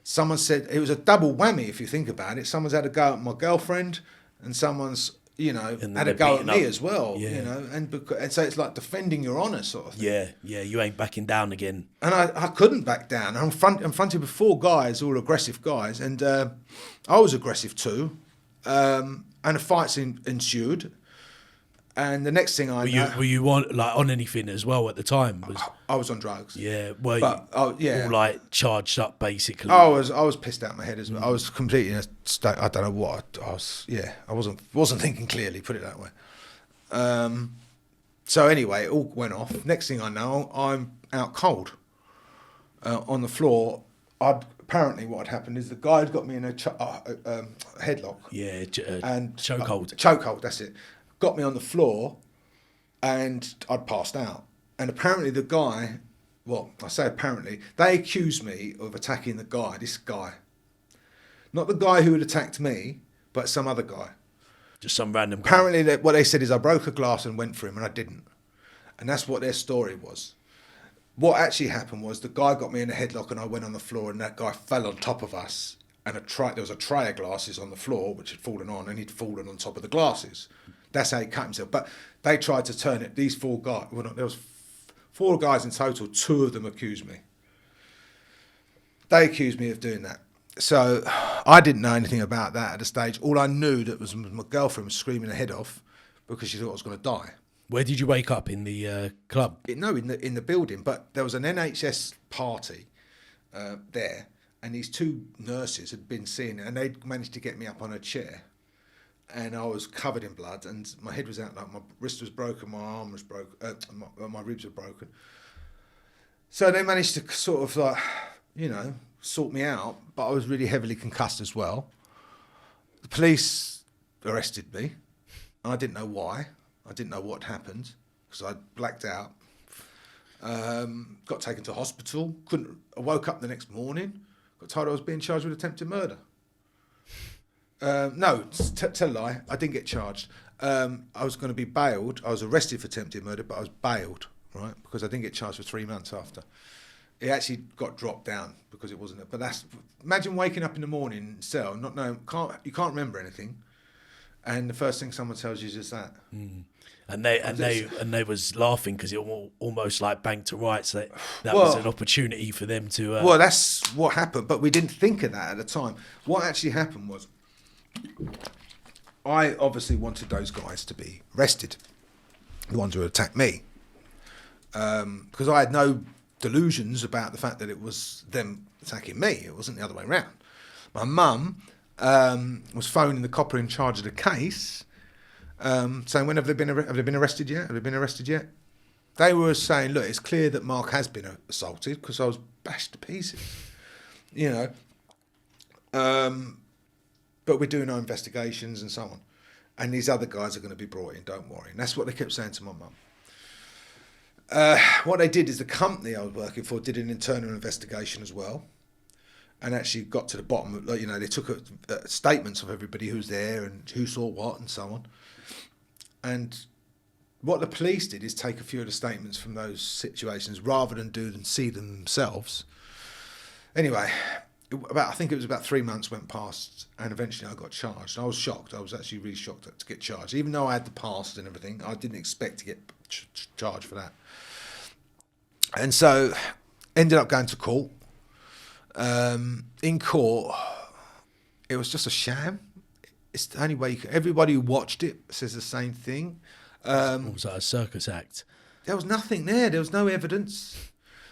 Someone said, it was a double whammy if you think about it. Someone's had a go at my girlfriend, and someone's, you know, had a go at me as well, you know. And so it's like defending your honour sort of thing. Yeah, you ain't backing down again. And I couldn't back down. I'm fronted with four guys, all aggressive guys, and I was aggressive too. And a fight's ensued, and the next thing I know, were you on anything as well at the time? I was on drugs. Yeah, all like charged up basically. I was pissed out of my head as well. I was completely in a state. I don't know what I was. Yeah, I wasn't thinking clearly. Put it that way. So anyway, it all went off. Next thing I know, I'm out cold on the floor. Apparently what had happened is the guy had got me in a headlock. Yeah, and chokehold. Chokehold, that's it. Got me on the floor, and I'd passed out. And apparently the guy, well, I say apparently, they accused me of attacking this guy. Not the guy who had attacked me, but some other guy. Just some random guy. Apparently what they said is I broke a glass and went for him, and I didn't. And that's what their story was. What actually happened was the guy got me in a headlock and I went on the floor, and that guy fell on top of us, and there was a tray of glasses on the floor which had fallen on, and he'd fallen on top of the glasses. That's how he cut himself. But they tried to turn it. These four guys, there was four guys in total, two of them accused me. They accused me of doing that. So I didn't know anything about that at the stage. All I knew that was my girlfriend was screaming her head off because she thought I was going to die. Where did you wake up? In the club? No, in the building. But there was an NHS party there, and these two nurses had been seeing it, and they'd managed to get me up on a chair, and I was covered in blood, and my head was out, like my wrist was broken, my arm was broken, my ribs were broken. So they managed to sort of, like, you know, sort me out, but I was really heavily concussed as well. The police arrested me. I didn't know why. I didn't know what happened because I blacked out. Got taken to hospital. I woke up the next morning. Got told I was being charged with attempted murder. No, tell a lie. I didn't get charged. I was going to be bailed. I was arrested for attempted murder, but I was bailed, right? Because I didn't get charged for 3 months after. It actually got dropped down because it wasn't. But imagine waking up in the morning in cell, not knowing, you can't remember anything, and the first thing someone tells you is just that. Mm. And they was laughing because it almost like banged to rights that was an opportunity for them to. Well, that's what happened, but we didn't think of that at the time. What actually happened was, I obviously wanted those guys to be arrested, the ones who attacked me, because I had no delusions about the fact that it was them attacking me. It wasn't the other way around. My mum was phoning the copper in charge of the case, saying, "When have they been arrested yet? Have they been arrested yet?" They were saying, "Look, it's clear that Mark has been assaulted because I was bashed to pieces, you know. But we're doing our investigations and so on, and these other guys are going to be brought in. Don't worry." And that's what they kept saying to my mum. What they did is the company I was working for did an internal investigation as well, and actually got to the bottom of, you know, they took statements of everybody who was there and who saw what and so on. And what the police did is take a few of the statements from those situations rather than see them themselves. Anyway, I think it was about 3 months went past, and eventually I got charged. I was shocked. I was actually really shocked to get charged. Even though I had the past and everything, I didn't expect to get charged for that. And so ended up going to court. In court, it was just a sham. It's the only way everybody who watched it says the same thing. It was like a circus act. There was nothing there. There was no evidence.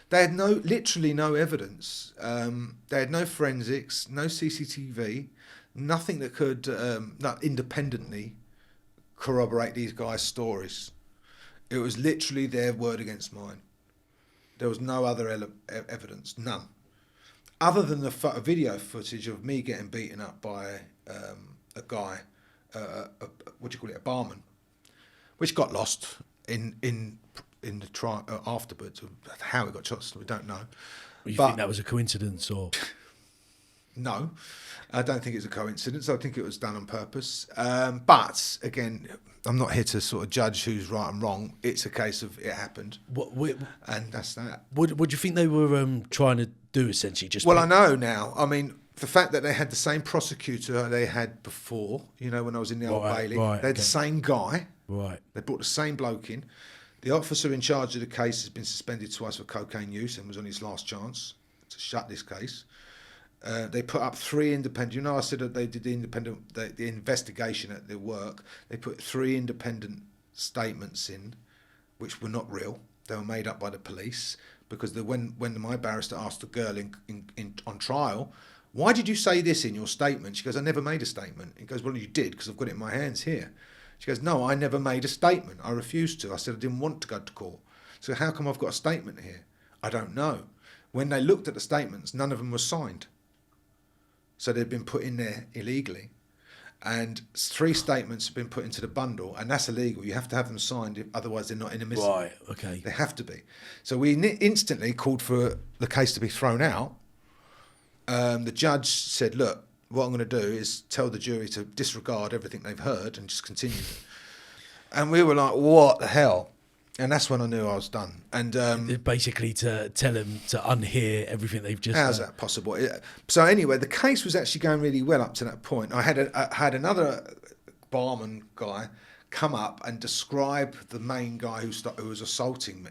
They had literally no evidence. They had no forensics, no CCTV, nothing that could not independently corroborate these guys' stories. It was literally their word against mine. There was no other evidence, none, other than the video footage of me getting beaten up by a guy, what do you call it, a barman, which got lost in the trial afterwards. How it got lost, we don't know. You think that was a coincidence, or? No, I don't think it's a coincidence. I think it was done on purpose. But again, I'm not here to sort of judge who's right and wrong. It's a case of it happened, and that's that. What do you think they were trying to do, essentially? I know now. I mean, the fact that they had the same prosecutor they had before, you know, when I was in the Old Bailey, they had the same guy. Right. They brought the same bloke in. The officer in charge of the case has been suspended twice for cocaine use and was on his last chance to shut this case. They put up 3 independent. You know, I said that they did the investigation at their work. They put 3 independent statements in, which were not real. They were made up by the police because when my barrister asked the girl on trial, "Why did you say this in your statement?" She goes, "I never made a statement." He goes, "Well, you did because I've got it in my hands here." She goes, "No, I never made a statement. I refused to. I said I didn't want to go to court. So how come I've got a statement here?" "I don't know." When they looked at the statements, none of them were signed. So they'd been put in there illegally. And 3 statements have been put into the bundle, and that's illegal. You have to have them signed, otherwise they're not inadmissible. Right, okay. They have to be. So we instantly called for the case to be thrown out. The judge said, "Look, what I'm going to do is tell the jury to disregard everything they've heard and just continue." And we were like, "What the hell?" And that's when I knew I was done. And basically to tell them to unhear everything they've just how's that possible? So anyway, the case was actually going really well up to that point. I had another barman guy come up and describe the main guy who was assaulting me.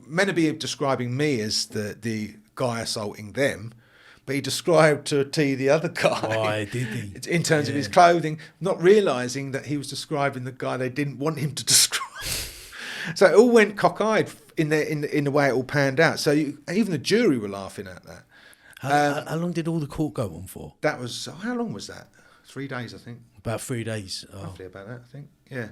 Meant to be describing me as the guy assaulting them, but he described to a T the other guy. Why did he? In terms of his clothing, not realising that he was describing the guy they didn't want him to describe. So it all went cockeyed in the way it all panned out. So even the jury were laughing at that. How long did all the court go on for? That was, how long was that? 3 days, I think. About 3 days. Roughly about that, I think. Yeah.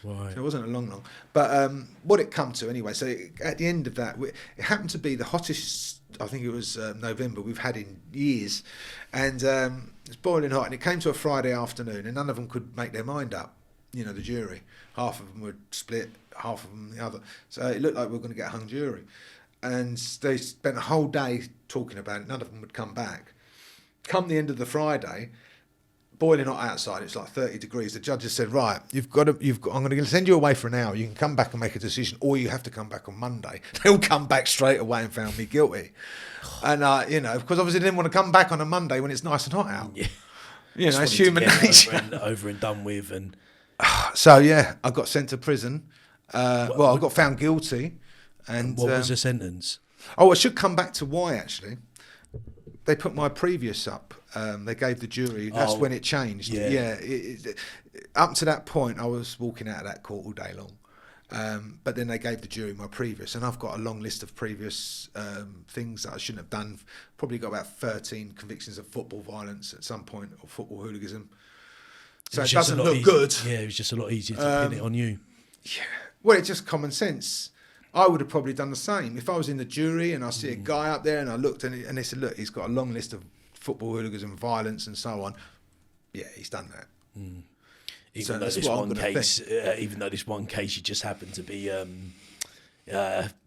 Right. So it wasn't a long. But what it come to anyway, so at the end of that, it happened to be the hottest, I think it was November, we've had in years. And it's boiling hot. And it came to a Friday afternoon and none of them could make their mind up, you know, the jury. Half of them were split, half of them the other. So it looked like we were going to get a hung jury. And they spent a whole day talking about it. None of them would come back. Come the end of the Friday, boiling hot outside, it's like 30 degrees. The judge has said, right, I'm going to send you away for an hour. You can come back and make a decision, or you have to come back on Monday. They all come back straight away and found me guilty. And, you know, because obviously they didn't want to come back on a Monday when it's nice and hot out. Yeah. You know, it's human nature. Over and done with. And so, yeah, I got sent to prison. I got found guilty. And what was the sentence? Oh, I should come back to why, actually. They put my previous up. They gave the jury. That's when it changed. Yeah. Up to that point, I was walking out of that court all day long. But then they gave the jury my previous, and I've got a long list of previous things that I shouldn't have done. Probably got about 13 convictions of football violence at some point, or football hooliganism. So it doesn't look good. Yeah, it was just a lot easier to pin it on you. Yeah. Well, it's just common sense. I would have probably done the same. If I was in the jury and I see a guy up there and I looked and they said, look, he's got a long list of football hooliganism, violence and so on. Yeah, he's done that. Even though this one case, you just happened to be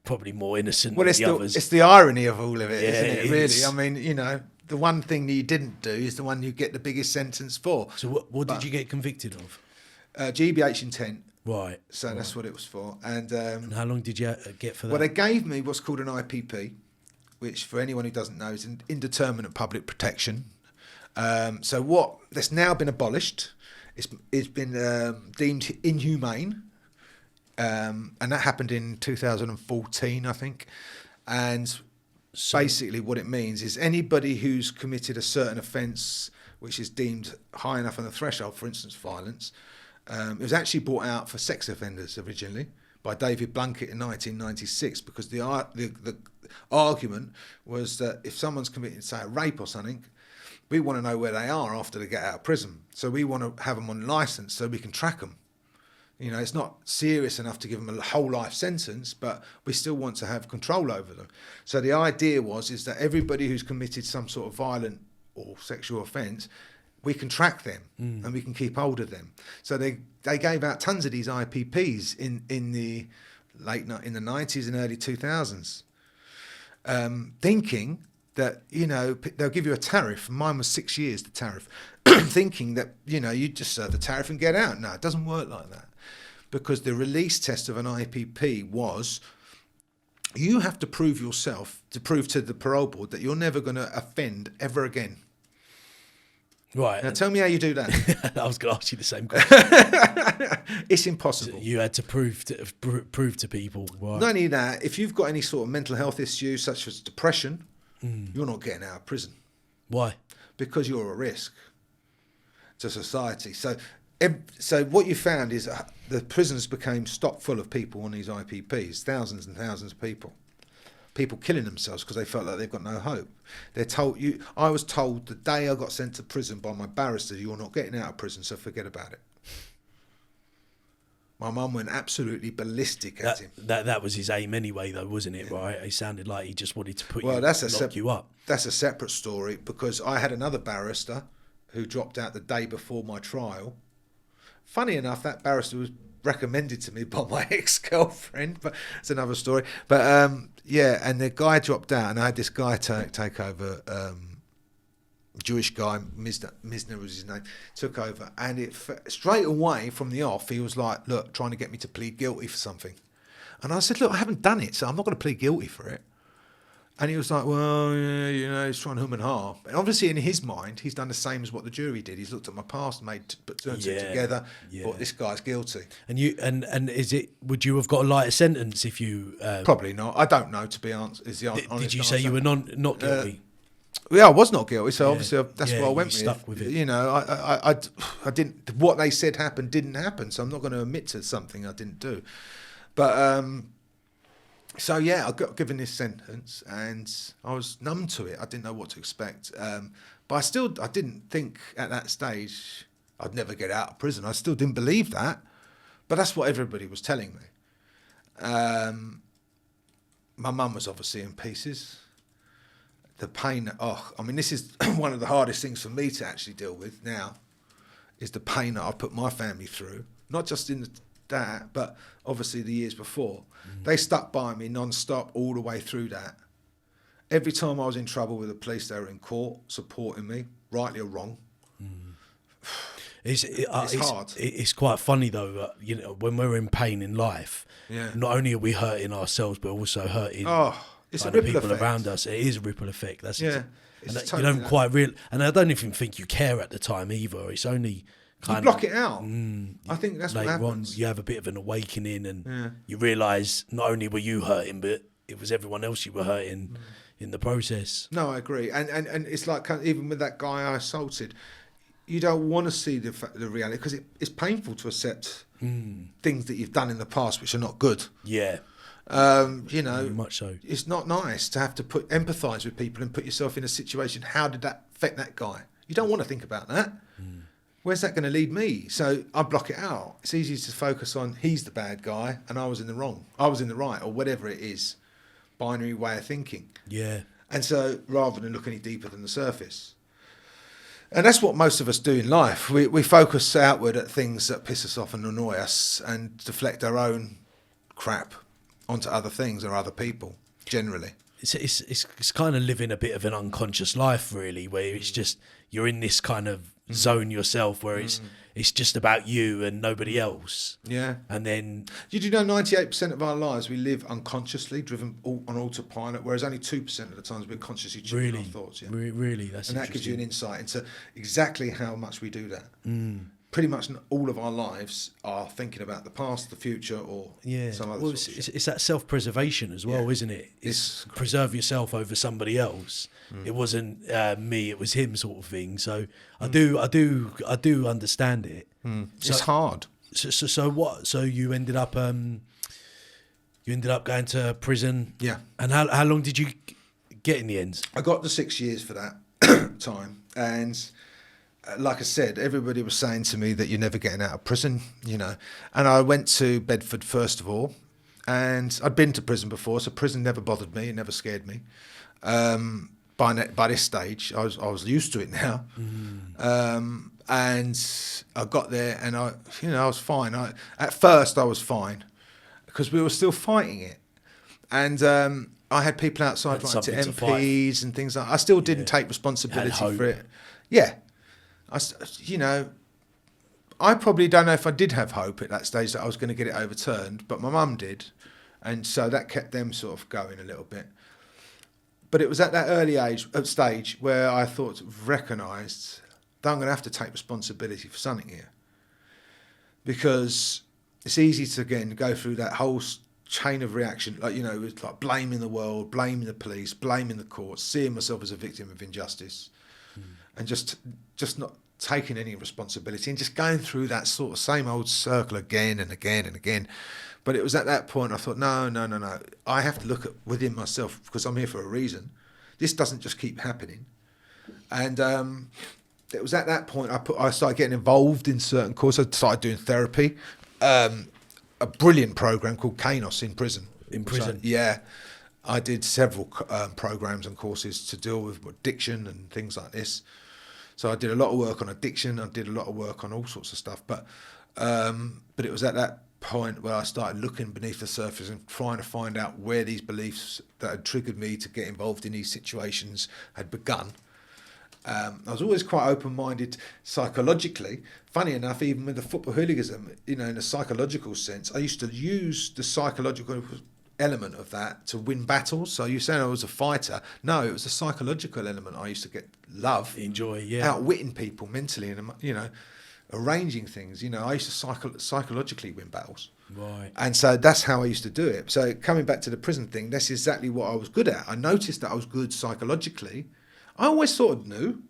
probably more innocent than the others. It's the irony of all of it, isn't it, really? Is. I mean, you know, the one thing that you didn't do is the one you get the biggest sentence for. So what did you get convicted of? GBH intent. Right. So that's what it was for. And how long did you get for that? Well, they gave me what's called an IPP, which for anyone who doesn't know is an indeterminate public protection. So what that's now been abolished. It's been deemed inhumane, and that happened in 2014, I think. And basically what it means is anybody who's committed a certain offence which is deemed high enough on the threshold, for instance, violence. It was actually brought out for sex offenders originally by David Blunkett in 1996 because the argument was that if someone's committed, say, a rape or something, we want to know where they are after they get out of prison. So we want to have them on licence so we can track them. You know, it's not serious enough to give them a whole life sentence, but we still want to have control over them. So the idea is that everybody who's committed some sort of violent or sexual offence, we can track them and we can keep hold of them. So they gave out tons of these IPPs in the 90s and early 2000s, thinking that, you know, they'll give you a tariff. Mine was 6 years, the tariff, thinking that, you know, you just serve the tariff and get out. No, it doesn't work like that, because the release test of an IPP was you have to prove yourself, to prove to the parole board that you're never going to offend ever again. Right. Now tell me how you do that. I was going to ask you the same question. It's impossible. You had to prove to people. Right. Not only that, if you've got any sort of mental health issues such as depression, you're not getting out of prison. Why? Because you're a risk to society. So what you found is the prisons became stock full of people on these IPPs, thousands and thousands of people. People killing themselves because they felt like they've got no hope. I was told the day I got sent to prison by my barrister, you're not getting out of prison, so forget about it. My mum went absolutely ballistic at him. That was his aim anyway, though, wasn't it? Right? It sounded like he just wanted to lock you up. That's a separate story, because I had another barrister who dropped out the day before my trial. Funny enough, that barrister was recommended to me by my ex-girlfriend, but it's another story. But yeah, and the guy dropped out, and I had this guy take over. Jewish guy, Misner was his name, took over, and straight away from the off, he was like, look, trying to get me to plead guilty for something. And I said, look, I haven't done it, so I'm not going to plead guilty for it. And he was like, well, yeah, you know, he's trying to hum and ha. And obviously in his mind, he's done the same as what the jury did. He's looked at my past, put two and two together, thought this guy's guilty. And would you have got a lighter sentence if you... Probably not. I don't know, to be honest. Did you say you were not guilty? Yeah, I was not guilty, so obviously that's why I went with stuck with it. You know, I didn't. What they said happened didn't happen, so I'm not going to admit to something I didn't do. But so yeah, I got given this sentence, and I was numb to it. I didn't know what to expect, but I didn't think at that stage I'd never get out of prison. I still didn't believe that, But that's what everybody was telling me. My mum was obviously in pieces. The pain, I mean, this is one of the hardest things for me to actually deal with now, is the pain that I put my family through, not just in that, but obviously the years before. They stuck by me non-stop all the way through that. Every time I was in trouble with the police, they were in court supporting me, rightly or wrong. It's hard. It's quite funny though, you know, when we're in pain in life, not only are we hurting ourselves, but also hurting it's a the ripple people effect. around us. It is a ripple effect. That's Yeah, and it's you totally don't quite and I don't even think you care at the time either. It's only kind you block it out. I think that's what later on happens. you have a bit of an awakening, and you realise not only were you hurting, but it was everyone else you were hurting in the process. No, I agree. And it's like, even with that guy I assaulted, you don't want to see the reality, because it's painful to accept things that you've done in the past which are not good. Yeah. You know, Very much so. It's not nice to have to empathise with people and put yourself in a situation. How did that affect that guy? You don't want to think about that. Where's that going to lead me? So I block it out. It's easy to focus on he's the bad guy and I was in the wrong. I was in the right, or whatever it is. Binary way of thinking. Yeah. And so rather than look any deeper than the surface. And that's what most of us do in life. We focus outward at things that piss us off and annoy us, and deflect our own crap onto other things or other people, generally. It's kind of living a bit of an unconscious life, really, where it's just you're in this kind of zone yourself where it's just about you and nobody else. Yeah. And then Did you know 98% of our lives we live unconsciously, driven on autopilot, whereas only 2% of the times we're consciously choosing our thoughts. Yeah. Really, that's and that gives you an insight into exactly how much we do that. Pretty much all of our lives are thinking about the past, the future, or some other sort of shit. It's that self-preservation as well, isn't it? It's preserve yourself over somebody else. It wasn't me, it was him, sort of thing. So I do understand it. It's hard. So what? So you ended up going to prison. Yeah. And how long did you get in the end? I got the 6 years for that time, and like I said, everybody was saying to me that you're never getting out of prison, you know. And I went to Bedford first of all, and I'd been to prison before, so prison never bothered me, it never scared me. By this stage, I was used to it now. And I got there, and I was fine. At first, I was fine because we were still fighting it, and I had people outside writing to MPs and things like that. I still didn't take responsibility for it. Yeah. I probably don't know if I did have hope at that stage that I was going to get it overturned, but my mum did, and so that kept them sort of going a little bit. But it was at that early stage where I recognised that I'm going to have to take responsibility for something here, because it's easy to again go through that whole chain of reaction, it's like blaming the world, blaming the police, blaming the courts, seeing myself as a victim of injustice. And just not taking any responsibility and just going through that sort of same old circle again and again and again. But it was at that point I thought, no. I have to look at within myself, because I'm here for a reason. This doesn't just keep happening. And it was at that point I started getting involved in certain courses. I started doing therapy, a brilliant program called Kanos in prison. In prison? Yeah. I did several programs and courses to deal with addiction and things like this. So I did a lot of work on addiction. I did a lot of work on all sorts of stuff. But it was at that point where I started looking beneath the surface and trying to find out where these beliefs that had triggered me to get involved in these situations had begun. I was always quite open-minded psychologically. Funny enough, even with the football hooliganism, in a psychological sense, I used to use the psychological element of that to win battles. So you saying I was a fighter? No, it was a psychological element. I used to get enjoy, outwitting people mentally, and arranging things. I used to psychologically win battles. Right. And so that's how I used to do it. So coming back to the prison thing, that's exactly what I was good at. I noticed that I was good psychologically. I always sort of knew,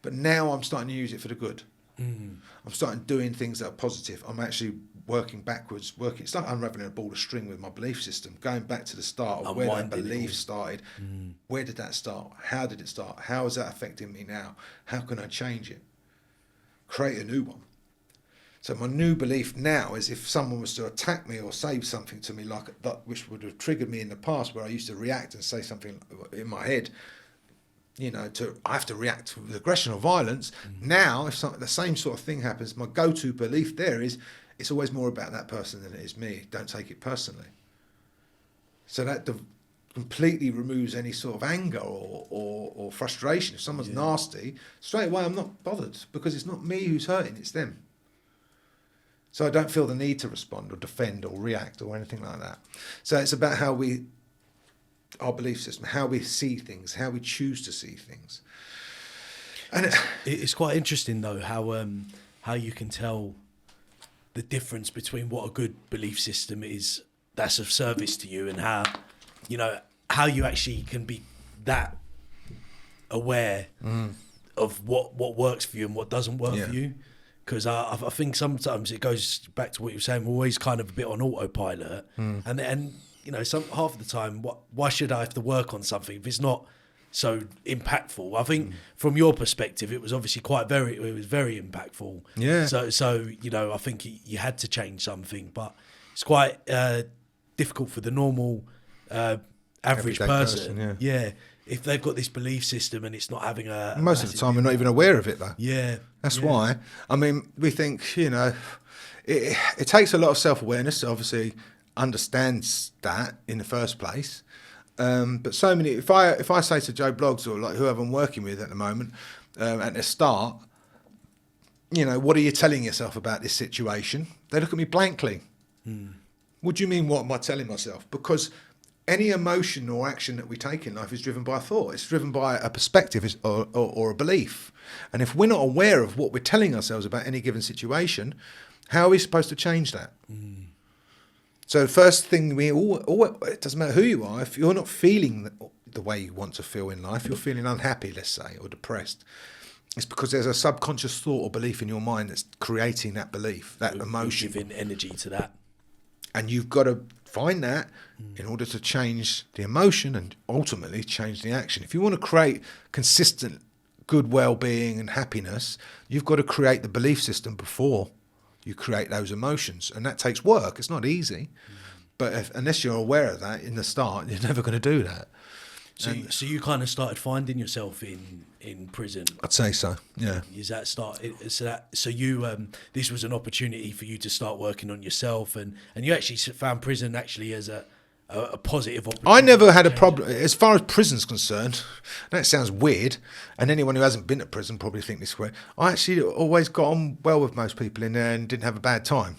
but now I'm starting to use it for the good. I'm starting doing things that are positive. I'm actually working backwards. It's like unraveling a ball of string with my belief system, going back to the start of where that belief started. Where did that start? How did it start? How is that affecting me now? How can I change it? Create a new one. So my new belief now is if someone was to attack me or say something to me like that, which would have triggered me in the past, where I used to react and say something in my head, you know, I have to react with aggression or violence. Now, if the same sort of thing happens, my go-to belief there is it's always more about that person than it is me. Don't take it personally. So that completely removes any sort of anger or frustration. If someone's nasty, straight away I'm not bothered because it's not me who's hurting, it's them. So I don't feel the need to respond or defend or react or anything like that. So it's about our belief system, how we see things, how we choose to see things. And it's quite interesting though how you can tell the difference between what a good belief system is that's of service to you, and how, you know, how you actually can be that aware of what works for you and what doesn't work for you. Because I think sometimes it goes back to what you were saying. We're always kind of a bit on autopilot, and you know, half of the time, why should I have to work on something if it's not so impactful? I think from your perspective, it was obviously very impactful. Yeah. So you know, I think you had to change something, but it's quite difficult for the normal average person. Yeah. If they've got this belief system and it's not having most of the time, we're not even aware of it, though. Yeah. That's why. I mean, we think, you know, it takes a lot of self-awareness to obviously understand that in the first place. But so many, if I say to Joe Bloggs or like whoever I'm working with at the moment, at the start, you know, what are you telling yourself about this situation? They look at me blankly. What do you mean, what am I telling myself? Because any emotion or action that we take in life is driven by a thought. It's driven by a perspective or a belief. And if we're not aware of what we're telling ourselves about any given situation, how are we supposed to change that? So the first thing it doesn't matter who you are, if you're not feeling the way you want to feel in life, you're feeling unhappy, let's say, or depressed, it's because there's a subconscious thought or belief in your mind that's creating that belief, that emotion. Giving energy to that. And you've got to find that in order to change the emotion and ultimately change the action. If you want to create consistent good well-being and happiness, you've got to create the belief system before you create those emotions. And that takes work. It's not easy. But unless you're aware of that in the start, you're never going to do that. So you kind of started finding yourself in prison. I'd say so. Yeah. Is that so you this was an opportunity for you to start working on yourself, and you actually found prison actually as a positive opportunity? I never had a problem as far as prison's concerned. That sounds weird, and anyone who hasn't been to prison probably think this way. I actually always got on well with most people in there and didn't have a bad time.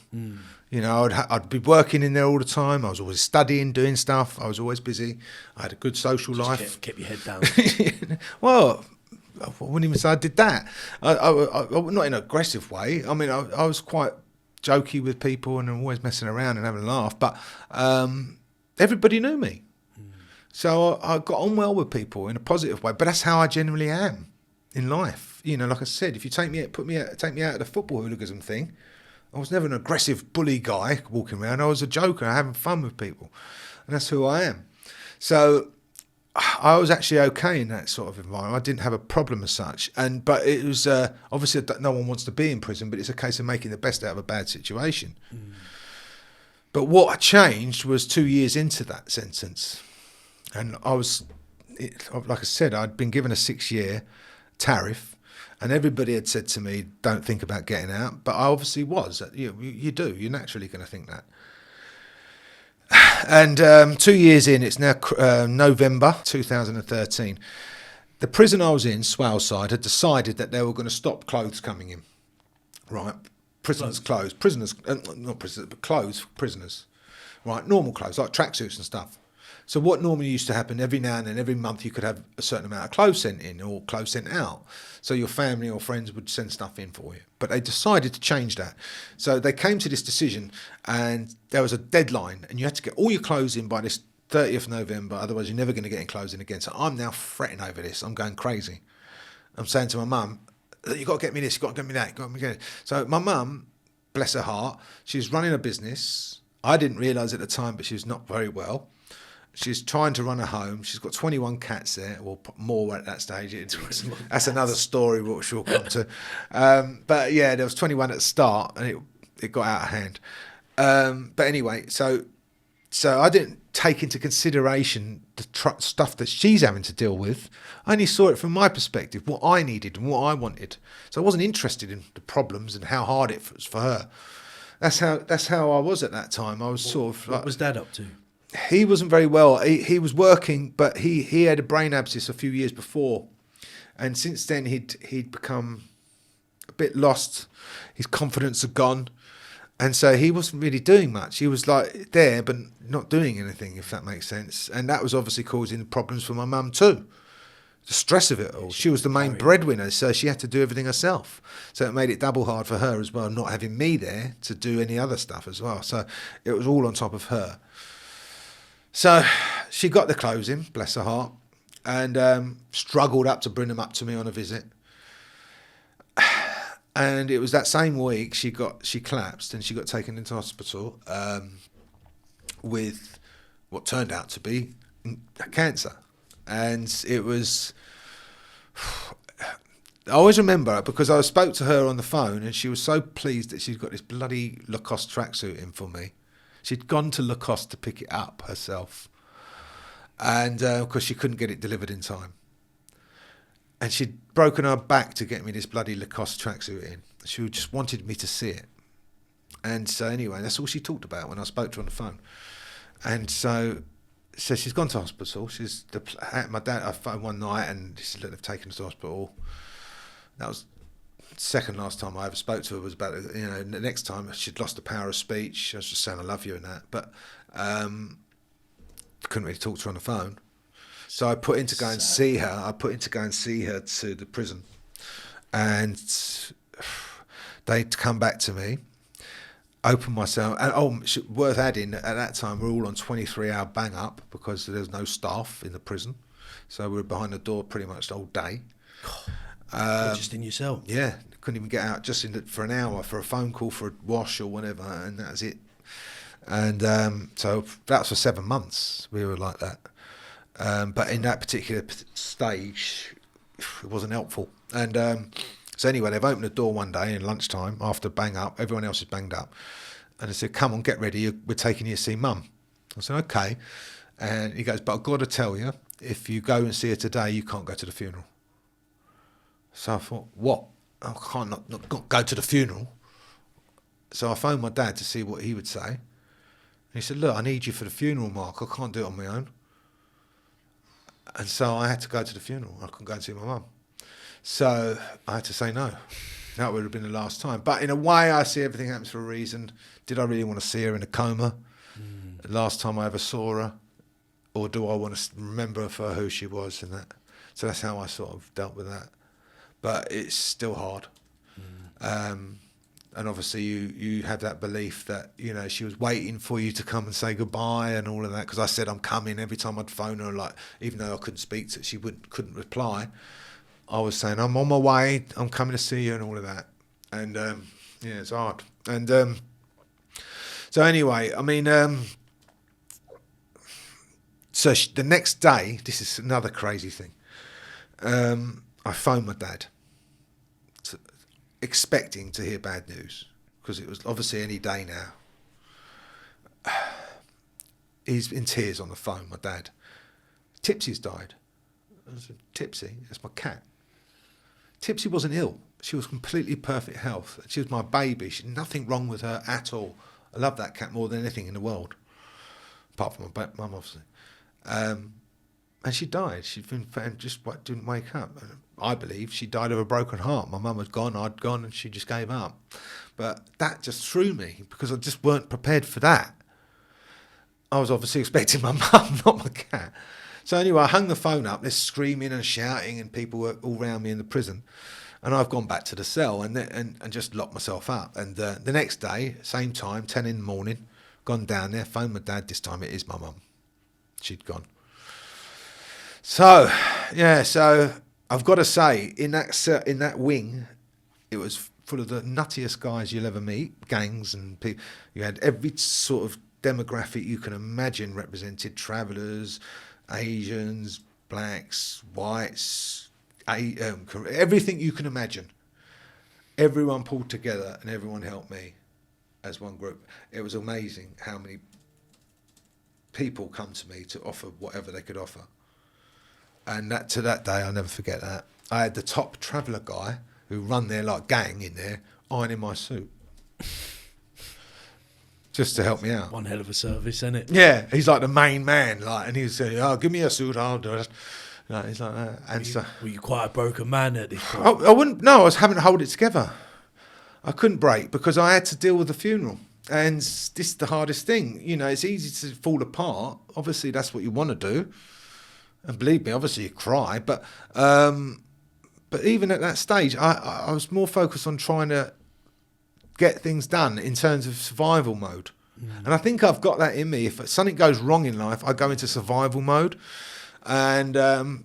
You know, I'd be working in there all the time. I was always studying, doing stuff. I was always busy. I had a good social life. Kept your head down. Well, I wouldn't even say I did that. I not in an aggressive way. I mean, I was quite jokey with people and always messing around and having a laugh. But everybody knew me. So I got on well with people in a positive way. But that's how I generally am in life. You know, like I said, if you take me out of the football hooliganism thing, I was never an aggressive bully guy walking around. I was a joker, having fun with people. And that's who I am. So I was actually okay in that sort of environment. I didn't have a problem as such. But it was obviously no one wants to be in prison, but it's a case of making the best out of a bad situation. But what changed was 2 years into that sentence. And like I said, I'd been given a 6-year tariff. And everybody had said to me, don't think about getting out. But I obviously was. You do. You're naturally going to think that. And 2 years in, it's now November 2013. The prison I was in, Swaleside, had decided that they were going to stop clothes coming in. Right? Prisoners' clothes. Prisoners, not prisoners, but clothes for prisoners. Right? Normal clothes, like tracksuits and stuff. So what normally used to happen, every now and then, every month, you could have a certain amount of clothes sent in or clothes sent out. So your family or friends would send stuff in for you. But they decided to change that. So they came to this decision and there was a deadline and you had to get all your clothes in by this 30th November. Otherwise, you're never going to get any clothes in again. So I'm now fretting over this. I'm going crazy. I'm saying to my mum, you've got to get me this, you've got to get me that. You've got to get it. So my mum, bless her heart, she's running a business. I didn't realise at the time, but she was not very well. She's trying to run a home. She's got 21 cats there, or more at that stage. That's another story which we'll come to. But yeah, there was 21 at the start, and it got out of hand. But anyway, so I didn't take into consideration the stuff that she's having to deal with. I only saw it from my perspective, what I needed and what I wanted. So I wasn't interested in the problems and how hard it was for her. That's how I was at that time. I was sort of like, What was Dad up to? he wasn't very well. He was working, but he had a brain abscess a few years before, and since then he'd become a bit lost. His confidence had gone, and so he wasn't really doing much. He was like there, but not doing anything, if that makes sense. And that was obviously causing problems for my mum too. The stress of it all. She was the main breadwinner, so she had to do everything herself. So it made it double hard for her as well, not having me there to do any other stuff as well. So it was all on top of her. So she got the clothes in, bless her heart, and struggled up to bring them up to me on a visit. And it was that same week she collapsed and she got taken into hospital with what turned out to be cancer. And it was, I always remember it because I spoke to her on the phone and she was so pleased that she'd got this bloody Lacoste tracksuit in for me. She'd gone to Lacoste to pick it up herself, and because she couldn't get it delivered in time. And she'd broken her back to get me this bloody Lacoste tracksuit in. She just wanted me to see it. And so anyway, that's all she talked about when I spoke to her on the phone. And so she's gone to hospital. My dad, I phoned one night and he said, look, they've taken her to hospital. That was second last time I ever spoke to her was about, the next time she'd lost the power of speech. I was just saying I love you and that, but couldn't really talk to her on the phone. So I put in to go and see her. I put in to go and see her to the prison, and they'd come back to me, open myself, and worth adding, at that time we were all on 23-hour bang up because there was no staff in the prison, so we were behind the door pretty much all day. Just in your cell. Yeah, couldn't even get out for an hour for a phone call, for a wash or whatever, and that was it. And so that was for 7 months. We were like that. But in that particular stage, it wasn't helpful. And so anyway, they've opened the door one day in lunchtime after bang up. Everyone else is banged up. And they said, come on, get ready. We're taking you to see Mum. I said, okay. And he goes, but I've got to tell you, if you go and see her today, you can't go to the funeral. So I thought, what? I can't not go to the funeral. So I phoned my dad to see what he would say. And he said, look, I need you for the funeral, Mark. I can't do it on my own. And so I had to go to the funeral. I couldn't go and see my mum. So I had to say no. That would have been the last time. But in a way, I see everything happens for a reason. Did I really want to see her in a coma? The last time I ever saw her? Or do I want to remember her for who she was and that? So that's how I sort of dealt with that. But it's still hard. And obviously you have that belief that, she was waiting for you to come and say goodbye and all of that. Because I said I'm coming every time I'd phone her, like, even though I couldn't speak to her, she couldn't reply. I was saying, I'm on my way, I'm coming to see you and all of that. And, it's hard. And so anyway, I mean, so the next day, this is another crazy thing. I phoned my dad, expecting to hear bad news, because it was obviously any day now. He's in tears on the phone, my dad. Tipsy's died. I said, Tipsy? That's my cat. Tipsy wasn't ill. She was completely perfect health. She was my baby. She nothing wrong with her at all. I love that cat more than anything in the world, apart from my mum, obviously. And she died. She'd been just didn't wake up. I believe she died of a broken heart. My mum had gone, I'd gone, and she just gave up. But that just threw me because I just weren't prepared for that. I was obviously expecting my mum, not my cat. So anyway, I hung the phone up. There's screaming and shouting, and people were all around me in the prison. And I've gone back to the cell and just locked myself up. And the next day, same time, 10 in the morning, gone down there, phoned my dad. This time it is my mum. She'd gone. So, yeah, so I've got to say, in that wing, it was full of the nuttiest guys you'll ever meet, gangs and people. You had every sort of demographic you can imagine represented: travellers, Asians, blacks, whites, everything you can imagine. Everyone pulled together and everyone helped me. as one group. It was amazing how many people come to me to offer whatever they could offer. And to that day, I'll never forget that. I had the top traveller guy who run their like gang in there ironing my suit. Just to help me out. One hell of a service, isn't it? Yeah, he's like the main man, like, and he was saying, "Oh, give me a suit, I'll do it." No, he's like that. And Were you quite a broken man at this point? I wouldn't. No, I was having to hold it together. I couldn't break because I had to deal with the funeral, and this is the hardest thing. You know, it's easy to fall apart. Obviously, that's what you want to do, and believe me, obviously you cry. But even at that stage, I was more focused on trying to get things done in terms of survival mode. And I think I've got that in me. If something goes wrong in life, I go into survival mode. And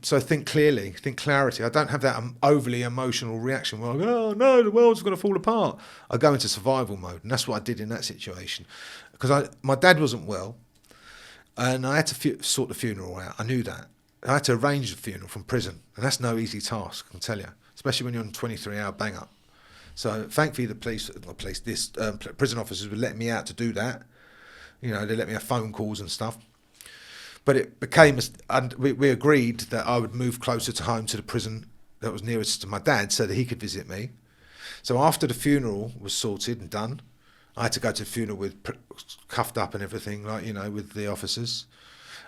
so think clearly, think clarity. I don't have that overly emotional reaction where I go, oh no, the world's going to fall apart. I go into survival mode. And that's what I did in that situation. Because my dad wasn't well. And I had to sort the funeral out. I knew that. I had to arrange the funeral from prison. And that's no easy task, I can tell you. Especially when you're on a 23-hour bang-up. So thankfully the prison officers would let me out to do that. You know, they let me have phone calls and stuff. But it became, and we agreed that I would move closer to home, to the prison that was nearest to my dad, so that he could visit me. So after the funeral was sorted and done, I had to go to the funeral with cuffed up and everything, like, you know, with the officers.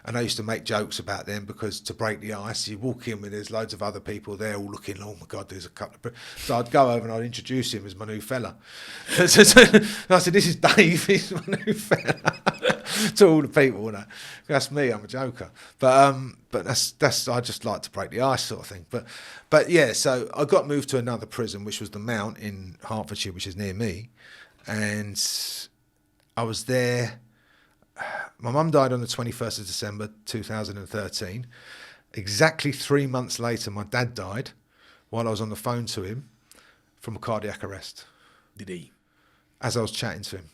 And I used to make jokes about them because to break the ice, you walk in where there's loads of other people there all looking, oh my God, there's a couple of... So I'd go over and I'd introduce him as my new fella. So I said, this is Dave, he's my new fella. To all the people, and that's me, I'm a joker. But that's I just like to break the ice sort of thing. But yeah, so I got moved to another prison, which was the Mount in Hertfordshire, which is near me. And I was there... My mum died on the 21st of December 2013. Exactly 3 months later, my dad died while I was on the phone to him from a cardiac arrest. Did he? As I was chatting to him.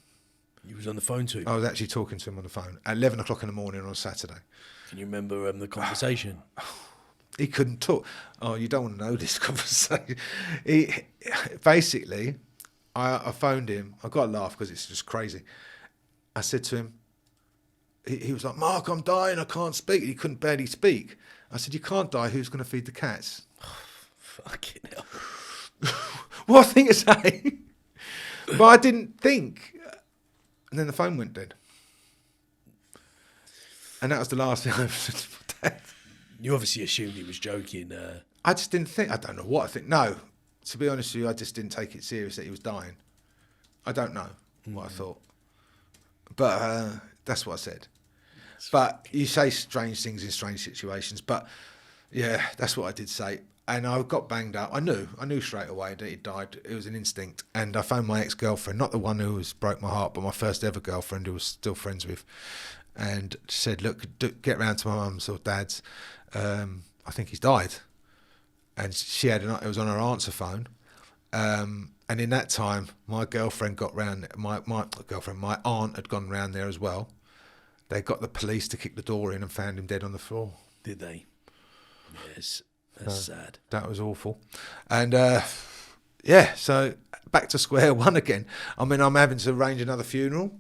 You was on the phone to him? I was actually talking to him on the phone at 11 o'clock in the morning on a Saturday. Can you remember the conversation? He couldn't talk. Oh, you don't want to know this conversation. Basically, I phoned him. I got to laugh because it's just crazy. I said to him, he was like, Mark, I'm dying, I can't speak. He couldn't barely speak. I said, you can't die, who's going to feed the cats? Fucking hell. What thing to say? But I didn't think. And then the phone went dead. And that was the last thing I ever said to my dad. You obviously assumed he was joking. I just didn't think, I don't know what I think. No, to be honest with you, I just didn't take it serious that he was dying. I don't know what I thought. But that's what I said. But you say strange things in strange situations. But yeah, that's what I did say. And I got banged up. I knew straight away that he died. It was an instinct. And I phoned my ex-girlfriend, not the one who broke my heart, but my first ever girlfriend who I was still friends with, and said, look, get round to my mum's or dad's. I think he's died. And she had it was on her answer phone. And in that time, my girlfriend got round. My aunt had gone round there as well. They got the police to kick the door in and found him dead on the floor. Did they? Yes, that's sad. That was awful. And so back to square one again. I mean, I'm having to arrange another funeral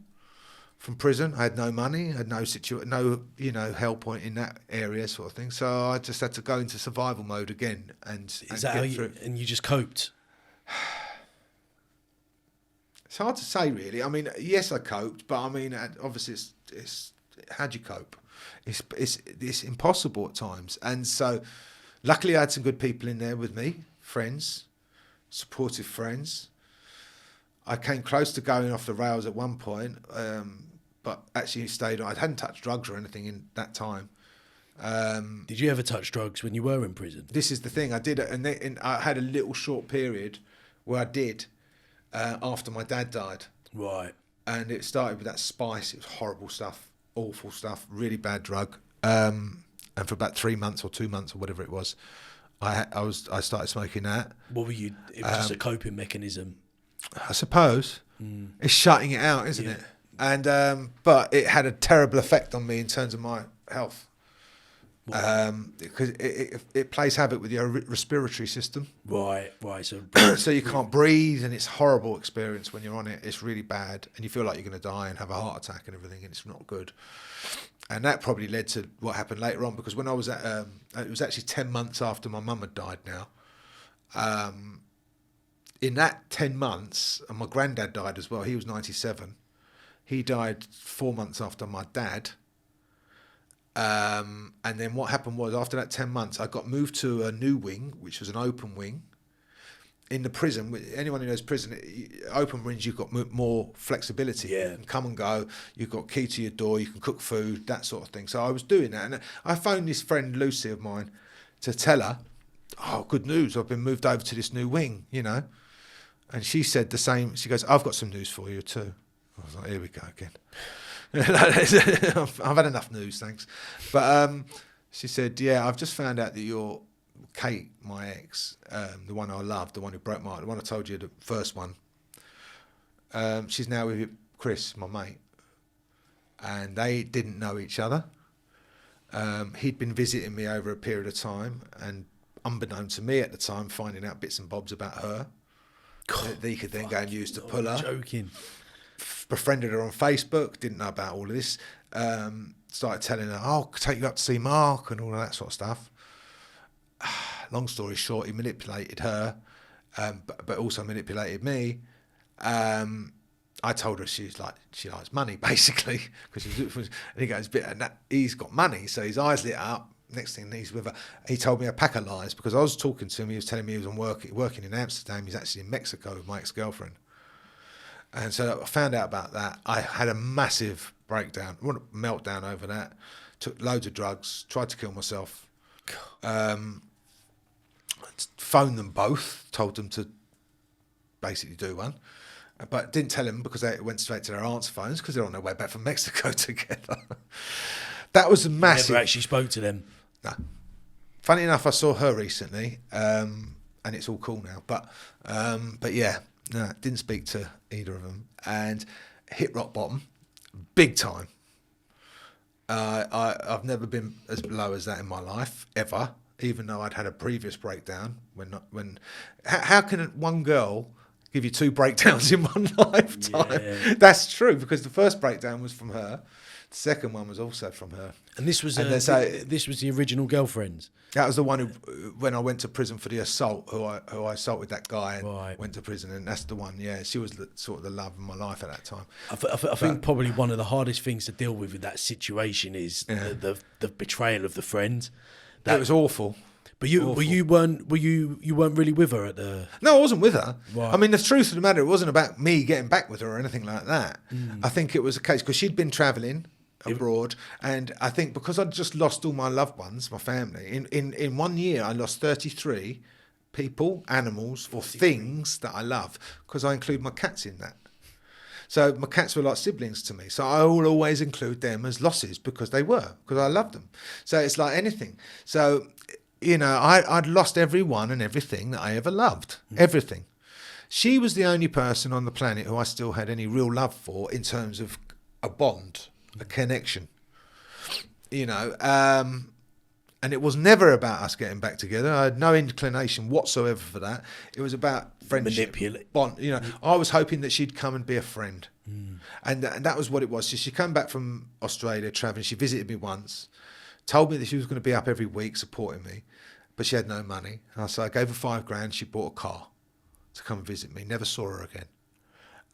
from prison. I had no money, I had no help in that area sort of thing. So I just had to go into survival mode again and you just coped? It's hard to say, really. I mean, yes, I coped, but I mean, obviously, it's how do you cope? It's impossible at times, and so luckily, I had some good people in there with me, friends, supportive friends. I came close to going off the rails at one point, but actually stayed on. I hadn't touched drugs or anything in that time. Did you ever touch drugs when you were in prison? This is the thing. I did it, and I had a little short period where I did. After my dad died. Right. And it started with that spice. It was horrible stuff, awful stuff, really bad drug. And for about 3 months or 2 months or whatever it was, I started smoking that. What were you? It was just a coping mechanism. I suppose. It's shutting it out, isn't it? And but it had a terrible effect on me in terms of my health. because it plays havoc with your respiratory system. Right. So, So you can't breathe, and it's a horrible experience when you're on it. It's really bad, and you feel like you're going to die and have a heart attack and everything, and it's not good. And that probably led to what happened later on, because when I was at, it was actually 10 months after my mum had died now. In that 10 months, and my granddad died as well. He was 97. He died 4 months after my dad. And then what happened was, after that 10 months, I got moved to a new wing, which was an open wing. In the prison, anyone who knows prison, open wings, you've got more flexibility. Yeah. You can come and go, you've got key to your door, you can cook food, that sort of thing. So I was doing that. And I phoned this friend, Lucy, of mine, to tell her, oh, good news, I've been moved over to this new wing, you know. And she said the same. She goes, I've got some news for you too. I was like, here we go again. I've had enough news, thanks. But she said, yeah, I've just found out that you're Kate, my ex, the one I loved, the one who broke my heart, the one I told you, the first one. She's now with Chris, my mate. And they didn't know each other. He'd been visiting me over a period of time, and unbeknown to me at the time, finding out bits and bobs about her. That he could then go and use to pull her. Joking. Befriended her on Facebook, didn't know about all of this. Started telling her, oh, I'll take you up to see Mark and all of that sort of stuff. Long story short, he manipulated her, but also manipulated me. I told her she likes money, basically, and he goes, he's got money, so his eyes lit up. Next thing he's with her, he told me a pack of lies, because I was talking to him. He was telling me he was working in Amsterdam. He's actually in Mexico with my ex-girlfriend. And so I found out about that. I had a massive breakdown, meltdown over that. Took loads of drugs, tried to kill myself. Phoned them both, told them to basically do one, but didn't tell them, because they went straight to their answer phones, because they're on their way back from Mexico together. That was a massive. Never actually spoke to them. No. Funny enough, I saw her recently, and it's all cool now. But yeah, no, didn't speak to either of them, and hit rock bottom, big time. I've never been as low as that in my life ever, even though I'd had a previous breakdown. How can one girl give you two breakdowns in one lifetime? Yeah. That's true, because the first breakdown was from her. The second one was also from her. And this was this was the original girlfriend. That was the one who, when I went to prison for the assault, who I assaulted that guy and Right. went to prison, and that's the one. Yeah, she was sort of the love of my life at that time. I think probably one of the hardest things to deal with in that situation is the betrayal of the friend. That was awful. But you weren't really with her at the. No, I wasn't with her. Right. I mean, the truth of the matter, it wasn't about me getting back with her or anything like that. I think it was a case because she'd been travelling abroad, and I think because I'd just lost all my loved ones, my family, in 1 year I lost 33 people, animals, or things that I love, because I include my cats in that. So my cats were like siblings to me. So I will always include them as losses, because they were, because I loved them. So it's like anything. So, you know, I'd lost everyone and everything that I ever loved, everything. She was the only person on the planet who I still had any real love for, in terms of a bond, a connection, you know. And it was never about us getting back together. I had no inclination whatsoever for that. It was about friendship, bond. You know, I was hoping that she'd come and be a friend, and that was what it was. So she came back from Australia traveling. She visited me once, told me that she was going to be up every week supporting me, but she had no money. So I gave her $5,000. She bought a car to come and visit me. Never saw her again.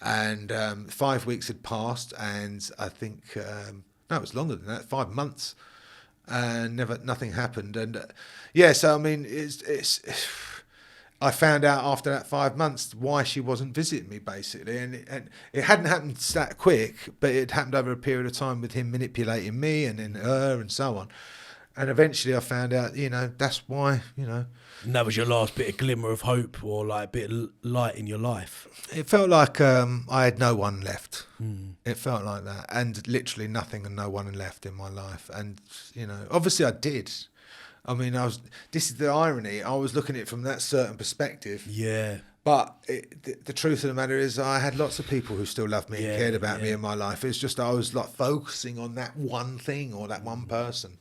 And 5 weeks had passed, and I think no, it was longer than that. 5 months. And nothing happened. And so I mean, it's I found out after that 5 months why she wasn't visiting me, basically, and it hadn't happened that quick, but it happened over a period of time with him manipulating me and then her and so on. And eventually I found out, you know, that's why, you know. And that was your last bit of glimmer of hope, or like a bit of light in your life. It felt like I had no one left. It felt like that, and literally nothing and no one left in my life. And you know, obviously I did. I mean, this is the irony. I was looking at it from that certain perspective. Yeah. But the truth of the matter is, I had lots of people who still loved me and cared about me in my life. It's just I was like focusing on that one thing or that one person.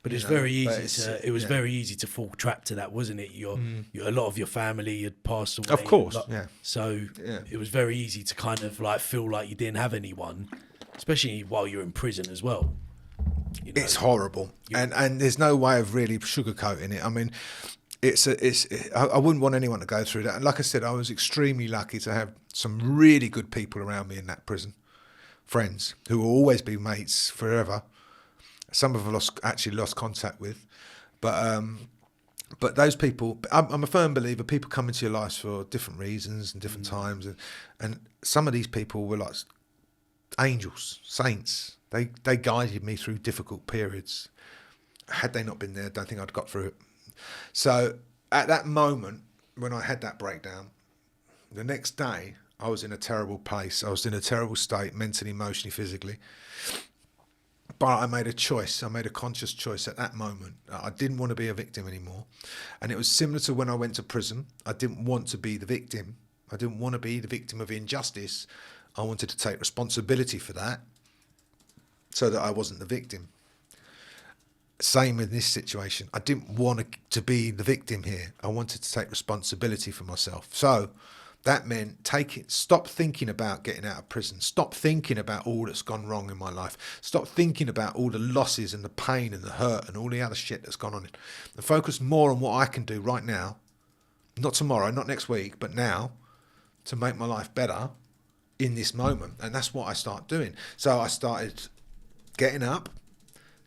But it's You know, very easy but it's- it was yeah. very easy to fall trap to that, wasn't it? A lot of your family had passed away. Of course, yeah. So Yeah. it was very easy to kind of like feel like you didn't have anyone, especially while you're in prison as well. You know? It's horrible, and there's no way of really sugarcoating it. I mean, I wouldn't want anyone to go through that. And like I said, I was extremely lucky to have some really good people around me in that prison, friends who will always be mates forever. Some of them actually lost contact with, but those people, I'm a firm believer. People come into your lives for different reasons and different times, and some of these people were like angels, saints. They guided me through difficult periods. Had they not been there, I don't think I'd got through it. So at that moment, when I had that breakdown, the next day I was in a terrible place. I was in a terrible state, mentally, emotionally, physically. But I made a choice. I made a conscious choice at that moment. I didn't want to be a victim anymore. And it was similar to when I went to prison. I didn't want to be the victim. I didn't want to be the victim of injustice. I wanted to take responsibility for that so that I wasn't the victim. Same in this situation. I didn't want to be the victim here. I wanted to take responsibility for myself. So that meant stop thinking about getting out of prison. Stop thinking about all that's gone wrong in my life. Stop thinking about all the losses and the pain and the hurt and all the other shit that's gone on. And focus more on what I can do right now. Not tomorrow, not next week, but now, to make my life better in this moment. And that's what I started doing. So I started getting up,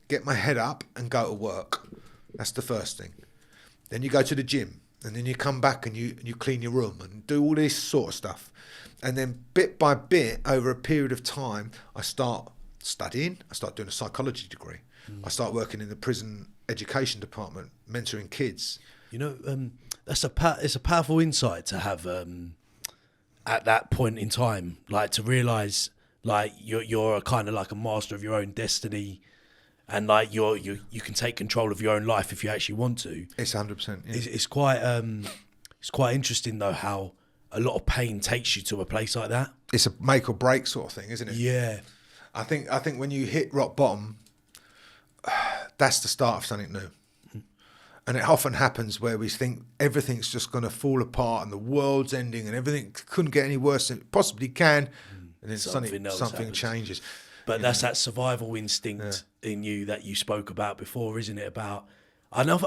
get my head up and go to work. That's the first thing. Then you go to the gym, and then you come back and you clean your room and do all this sort of stuff. And then bit by bit, over a period of time, I start studying. I start doing a psychology degree. I start working in the prison education department, mentoring kids. You know, it's a powerful insight to have at that point in time, like to realise like you're kind of like a master of your own destiny. And like you can take control of your own life if you actually want to. It's 100%. Yeah. It's quite interesting though how a lot of pain takes you to a place like that. It's a make or break sort of thing, isn't it? Yeah. I think when you hit rock bottom, that's the start of something new. And it often happens where we think everything's just going to fall apart and the world's ending and everything couldn't get any worse than it possibly can. And then something changes. But that's that survival instinct in you that you spoke about before, isn't it? I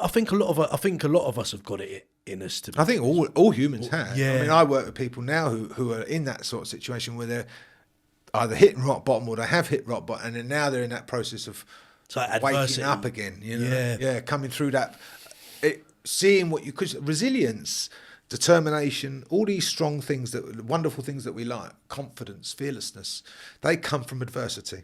think a lot of us have got it in us. I think all humans have. Yeah. I mean, I work with people now who are in that sort of situation where they're either hitting rock bottom or they have hit rock bottom, and then now they're in that process of like waking up again. You know, coming through that, seeing what because resilience. Determination, all these strong things, wonderful things that we like, confidence, fearlessness, they come from adversity.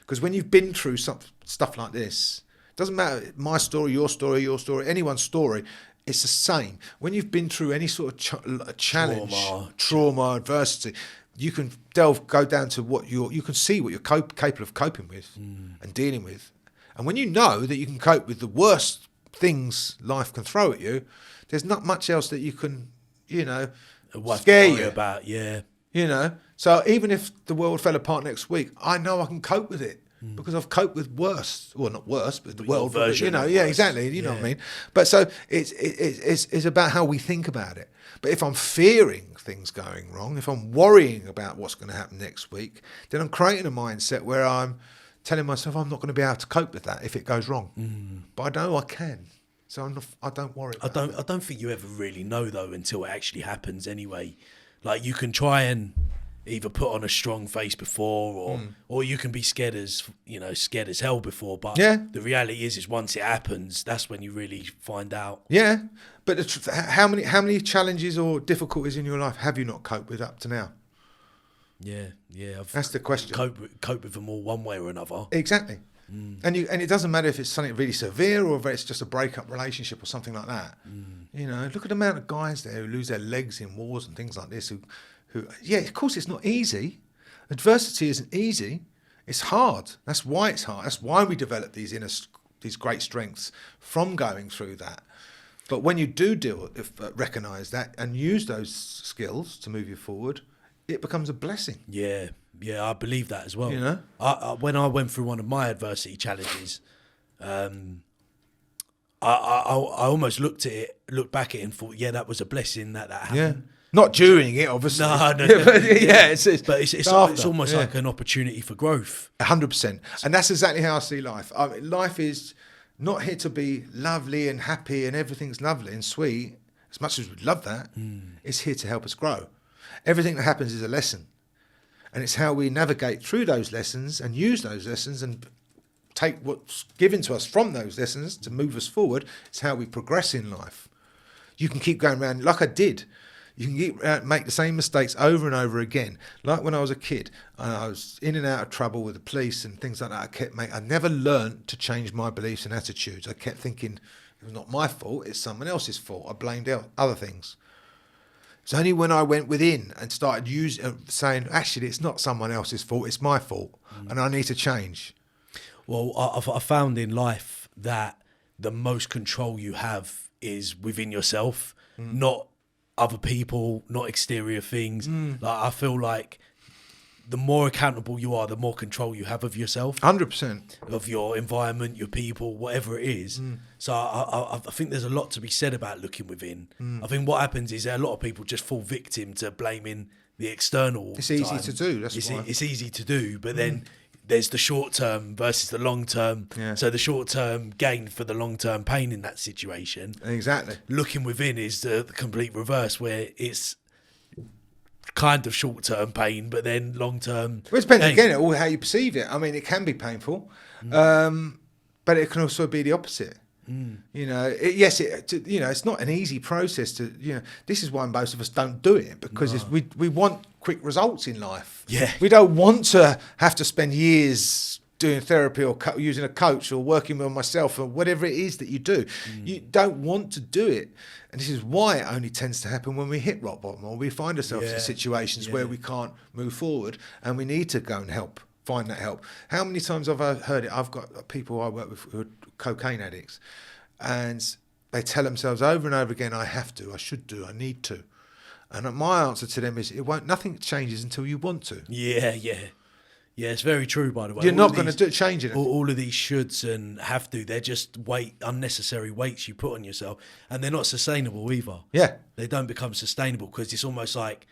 Because when you've been through stuff like this, it doesn't matter my story, your story, anyone's story, it's the same. When you've been through any sort of challenge, trauma, adversity, you can go down to you can see what you're capable of coping with and dealing with. And when you know that you can cope with the worst things life can throw at you, there's not much else that you can, scare you about. Yeah. So even if the world fell apart next week, I know I can cope with it because I've coped with worse. Well, not worse, but the world version. Exactly. You know what I mean. But so it's about how we think about it. But if I'm fearing things going wrong, if I'm worrying about what's going to happen next week, then I'm creating a mindset where I'm telling myself I'm not going to be able to cope with that if it goes wrong. But I know I can. So I don't worry. I don't think you ever really know though until it actually happens. Anyway, like you can try and either put on a strong face before, or you can be scared as hell before. But the reality is once it happens, that's when you really find out. Yeah, but how many challenges or difficulties in your life have you not coped with up to now? Yeah. That's the question. Cope with them all one way or another. Exactly. And it doesn't matter if it's something really severe or if it's just a breakup relationship or something like that. Look at the amount of guys there who lose their legs in wars and things like this. Who of course it's not easy. Adversity isn't easy. It's hard. That's why it's hard. That's why we develop these great strengths from going through that. But when you do recognise that and use those skills to move you forward, it becomes a blessing. Yeah, I believe that as well. I when I went through one of my adversity challenges, I almost looked back at it and thought, yeah, that was a blessing that happened. Yeah. Not during it, obviously. No. But it's almost like an opportunity for growth. 100%. And that's exactly how I see life. I mean, life is not here to be lovely and happy and everything's lovely and sweet, as much as we'd love that. It's here to help us grow. Everything that happens is a lesson. And it's how we navigate through those lessons and use those lessons and take what's given to us from those lessons to move us forward. It's how we progress in life. You can keep going around like I did. You can make the same mistakes over and over again. Like when I was a kid, I was in and out of trouble with the police and things like that. I never learned to change my beliefs and attitudes. I kept thinking it was not my fault, it's someone else's fault. I blamed other things. It's only when I went within and started saying, actually, it's not someone else's fault, it's my fault, and I need to change. Well, I found in life that the most control you have is within yourself, not other people, not exterior things. Like I feel like the more accountable you are, the more control you have of yourself. 100%. Of your environment, your people, whatever it is. So I think there's a lot to be said about looking within. I think what happens is that a lot of people just fall victim to blaming the external. It's easy to do. It's easy to do, but then there's the short term versus the long term. Yeah. So the short term gain for the long term pain in that situation. Exactly. Looking within is the complete reverse, where it's kind of short term pain, but then long term. Well, it depends again on how you perceive it. I mean, it can be painful, but it can also be the opposite. You know, it's not an easy process to. This is why most of us don't do it, because we want quick results in life. Yeah, we don't want to have to spend years doing therapy or using a coach or working on myself or whatever it is that you do. You don't want to do it, and this is why it only tends to happen when we hit rock bottom or we find ourselves in situations where we can't move forward and we need to go and find that help. How many times have I heard it? I've got people I work with who are cocaine addicts, and they tell themselves over and over again, I have to, I should do, I need to. And my answer to them is, nothing changes until you want to. Yeah, it's very true, by the way. You're not going to change it. All of these shoulds and have to, they're just unnecessary weights you put on yourself, and they're not sustainable either. Yeah. They don't become sustainable because it's almost like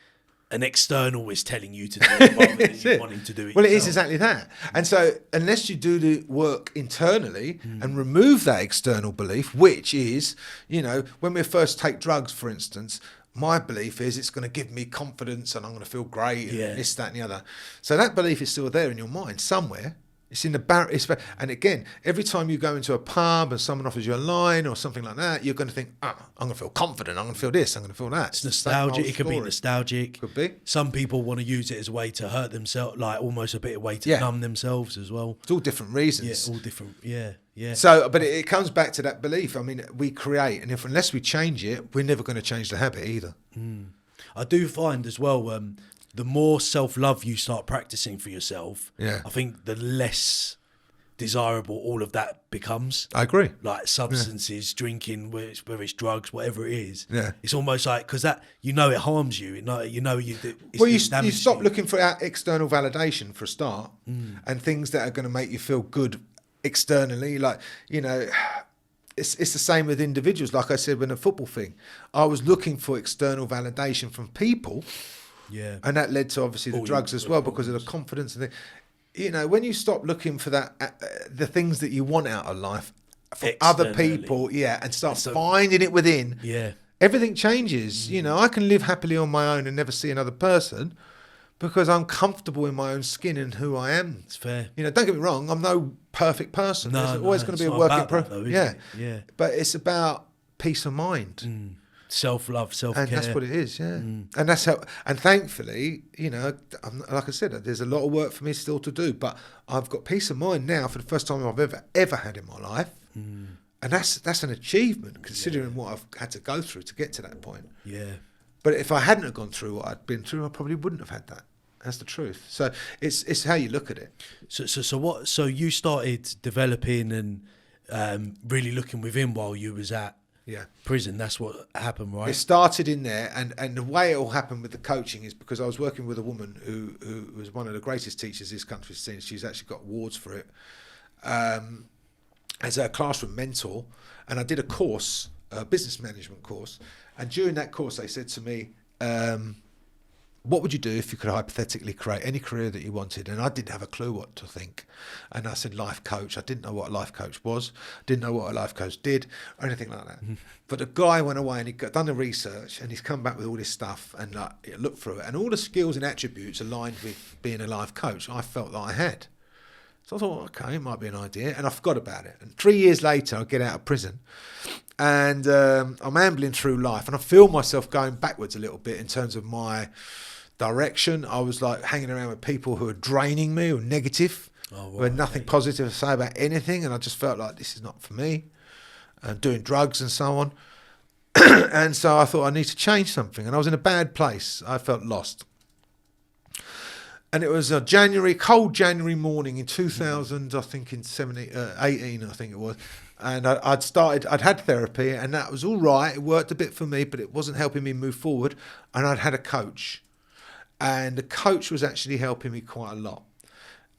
an external is telling you to do it rather than you wanting to do it. Well, yourself. It is exactly that. And so unless you do the work internally and remove that external belief, which is, when we first take drugs, for instance, my belief is it's going to give me confidence and I'm going to feel great and this, that and the other. So that belief is still there in your mind somewhere. It's in the and again, every time you go into a pub and someone offers you a line or something like that, you're going to think, I'm going to feel confident, I'm going to feel this, I'm going to feel that. It's nostalgic. It could be nostalgic. Could be. Some people want to use it as a way to hurt themselves, like almost a bit of way to numb themselves as well. It's all different reasons. Yeah, all different. Yeah. So, but it comes back to that belief. I mean, we create, and unless we change it, we're never going to change the habit either. I do find as well, the more self-love you start practicing for yourself, I think the less desirable all of that becomes. I agree. Like substances, drinking, whether it's drugs, whatever it is. Yeah. It's almost like, because that, it harms you. You stop looking for external validation for a start, and things that are going to make you feel good externally. Like, it's the same with individuals. Like I said, with a football thing, I was looking for external validation from people. Yeah. And that led to obviously the drugs as well, because of the confidence and when you stop looking for that, the things that you want out of life from other people, and start finding it within, everything changes. I can live happily on my own and never see another person because I'm comfortable in my own skin and who I am. It's fair. Don't get me wrong, I'm no perfect person. There's always going to be a work in progress. Yeah. But it's about peace of mind. Self-love, self-care. And that's what it is, And that's how, and thankfully, like I said, there's a lot of work for me still to do, but I've got peace of mind now for the first time I've ever had in my life. And that's an achievement, considering what I've had to go through to get to that point. Yeah. But if I hadn't have gone through what I'd been through, I probably wouldn't have had that. That's the truth. So it's how you look at it. So you started developing and really looking within while you was at prison. That's what happened, right? It started in there, and the way it all happened with the coaching is because I was working with a woman who was one of the greatest teachers this country's seen. She's actually got awards for it. as a classroom mentor, and I did a course, a business management course, and during that course they said to me, what would you do if you could hypothetically create any career that you wanted? And I didn't have a clue what to think. And I said life coach. I didn't know what a life coach was, didn't know what a life coach did or anything like that. But the guy went away and he'd done the research and he's come back with all this stuff and looked through it, and all the skills and attributes aligned with being a life coach I felt that I had. So I thought, okay, it might be an idea, and I forgot about it. And 3 years later, I get out of prison, and I'm ambling through life, and I feel myself going backwards a little bit in terms of my direction. I was like hanging around with people who were draining me, who were negative, who had nothing positive to say about anything, and I just felt like this is not for me, and doing drugs and so on. And so I thought I need to change something, and I was in a bad place. I felt lost. And it was a cold January morning in 2000, I think in 18, I think it was. And I'd had therapy, and that was all right. It worked a bit for me, but it wasn't helping me move forward. And I'd had a coach, and the coach was actually helping me quite a lot.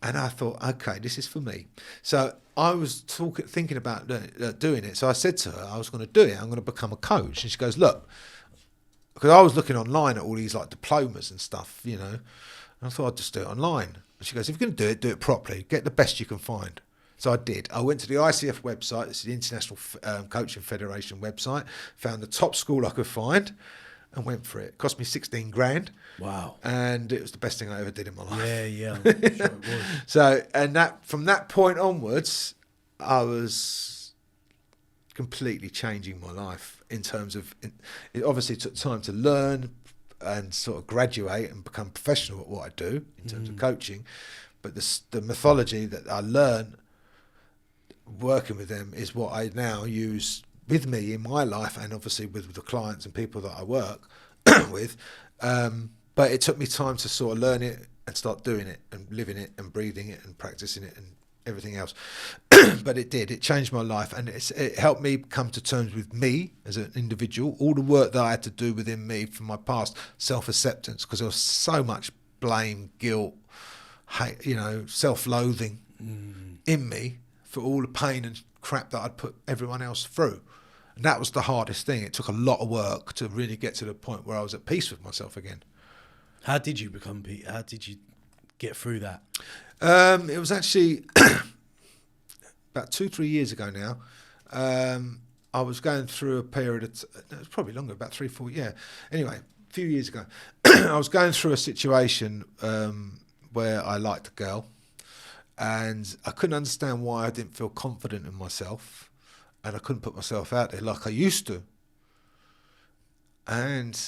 And I thought, okay, this is for me. So I was thinking about doing it. So I said to her, I was going to do it. I'm going to become a coach. And she goes, look, because I was looking online at all these like diplomas and stuff, you know. And I thought I'd just do it online. And she goes, if you're going to do it properly. Get the best you can find. So I did. I went to the ICF website. It's the International Coaching Federation website. Found the top school I could find and went for it. It cost me 16 grand. Wow. And it was the best thing I ever did in my life. Yeah, I'm sure it was. So, and from that point onwards, I was completely changing my life in terms of, it obviously took time to learn and sort of graduate and become professional at what I do in terms of coaching. But the mythology that I learned working with them is what I now use with me in my life, and obviously with the clients and people that I work with. But it took me time to sort of learn it and start doing it and living it and breathing it and practicing it and everything else. But it did. It changed my life, and it helped me come to terms with me as an individual, all the work that I had to do within me from my past, self-acceptance, because there was so much blame, guilt, hate, self-loathing in me for all the pain and crap that I'd put everyone else through. And that was the hardest thing. It took a lot of work to really get to the point where I was at peace with myself again. How did you how did you get through that? It was actually about 2-3 years ago now. I was going through a period it was probably longer, about 3-4 years. Anyway, a few years ago, I was going through a situation where I liked a girl, and I couldn't understand why I didn't feel confident in myself, and I couldn't put myself out there like I used to. And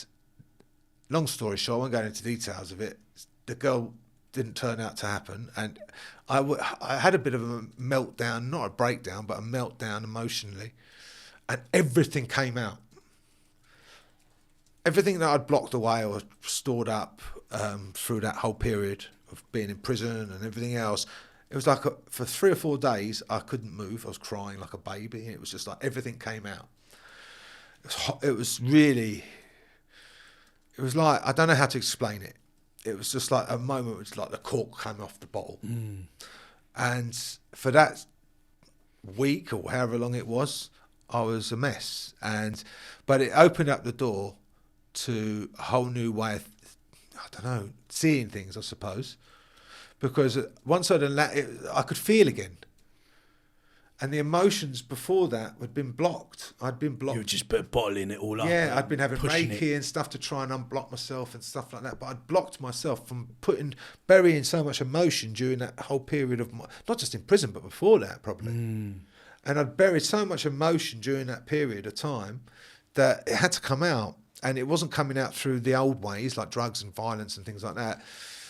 long story short, I won't go into details of it. The girl didn't turn out to happen, and I had a bit of a meltdown, not a breakdown, but a meltdown emotionally, and everything came out. Everything that I'd blocked away or stored up through that whole period of being in prison and everything else, it was like for 3 or 4 days I couldn't move. I was crying like a baby. It was just like everything came out. It was like, I don't know how to explain it. It was just like a moment, it was like the cork came off the bottle. And for that week or however long it was, I was a mess. But it opened up the door to a whole new way of, seeing things, I suppose. Because once I could feel again. And the emotions before that had been blocked. I'd been blocked. You were just bottling it all up. Yeah, I'd been having Reiki and stuff to try and unblock myself and stuff like that. But I'd blocked myself from burying so much emotion during that whole period of not just in prison, but before that probably. And I'd buried so much emotion during that period of time that it had to come out. And it wasn't coming out through the old ways like drugs and violence and things like that.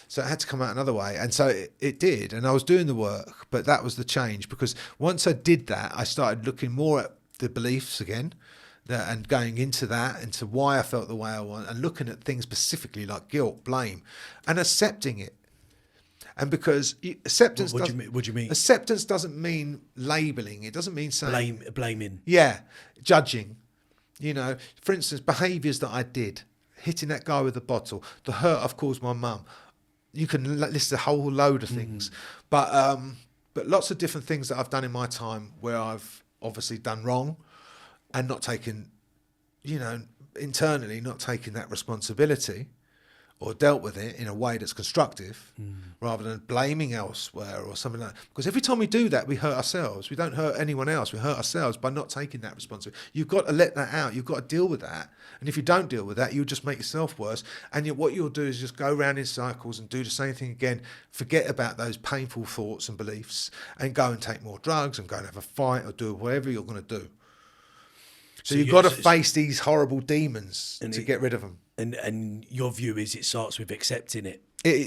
So it had to come out another way. And so it did. And I was doing the work, but that was the change, because once I did that, I started looking more at the beliefs again and going into why I felt the way I was, and looking at things specifically like guilt, blame, and accepting it. And because acceptance... What do you mean? Acceptance doesn't mean labelling. It doesn't mean saying... Blaming. Yeah, judging. For instance, behaviours that I did, hitting that guy with the bottle, the hurt I've caused my mum. You can list a whole load of things, but but lots of different things that I've done in my time where I've obviously done wrong and not taken, you know, internally not taking that responsibility or dealt with it in a way that's constructive rather than blaming elsewhere or something like that. Because every time we do that, we hurt ourselves. We don't hurt anyone else. We hurt ourselves by not taking that responsibility. You've got to let that out. You've got to deal with that. And if you don't deal with that, you'll just make yourself worse. And what you'll do is just go around in cycles and do the same thing again. Forget about those painful thoughts and beliefs and go and take more drugs and go and have a fight or do whatever you're going to do. So you've got to face these horrible demons to get rid of them. And your view is it starts with accepting it.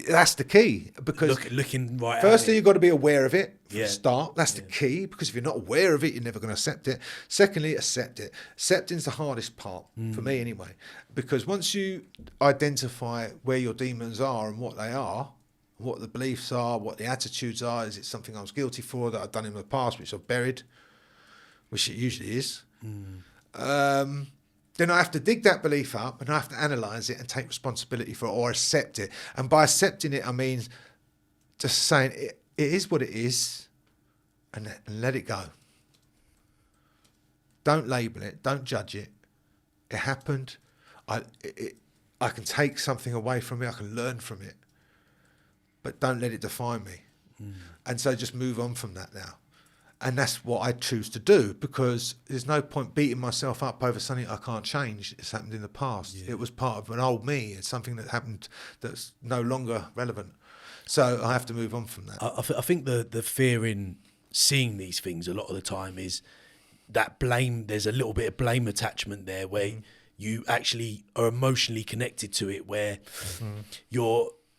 That's the key, because looking right. Firstly, you've got to be aware of it from Yeah. the start. That's the key, because if you're not aware of it, you're never going to accept it. Secondly, accept it. Accepting's the hardest part for me, anyway, because once you identify where your demons are and what they are, what the beliefs are, what the attitudes are, is it something I was guilty for that I've done in the past, which I've buried, which it usually is. Then I have to dig that belief up and I have to analyse it and take responsibility for it or accept it. And by accepting it, I mean just saying it is what it is and let it go. Don't label it. Don't judge it. It happened. I can take something away from it. I can learn from it. But don't let it define me. And so just move on from that now. And that's what I choose to do, because there's no point beating myself up over something I can't change. It's happened in the past. Yeah. It was part of an old me. It's something that happened that's no longer relevant. So I have to move on from that. I think the fear in seeing these things a lot of the time is that blame. There's a little bit of blame attachment there where you actually are emotionally connected to it, where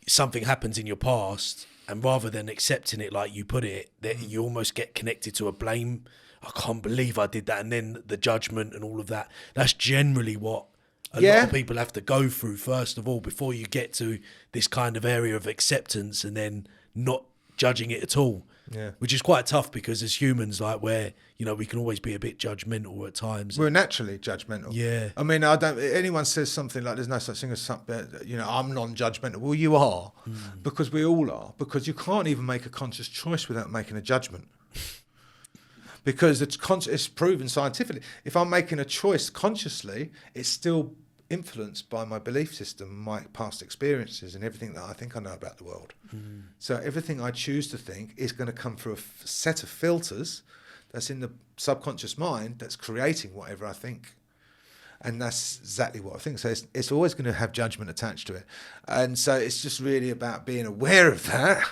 something happens in your past, and rather than accepting it like you put it, that you almost get connected to a blame. I can't believe I did that. And then the judgment and all of that. That's generally what a lot of people have to go through first of all, before you get to this kind of area of acceptance and then not judging it at all. Yeah. Which is quite tough, because as humans, like, where, you know, we can always be a bit judgmental at times. We're naturally judgmental. Yeah. I mean, anyone says something like there's no such thing as something, you know, I'm non-judgmental. Well, you are, because we all are, because you can't even make a conscious choice without making a judgment. Because it's proven scientifically. If I'm making a choice consciously, it's still influenced by my belief system, my past experiences, and everything that I think I know about the world. So everything I choose to think is going to come through a set of filters that's in the subconscious mind that's creating whatever I think. And that's exactly what I think. So it's always going to have judgment attached to it. And so it's just really about being aware of that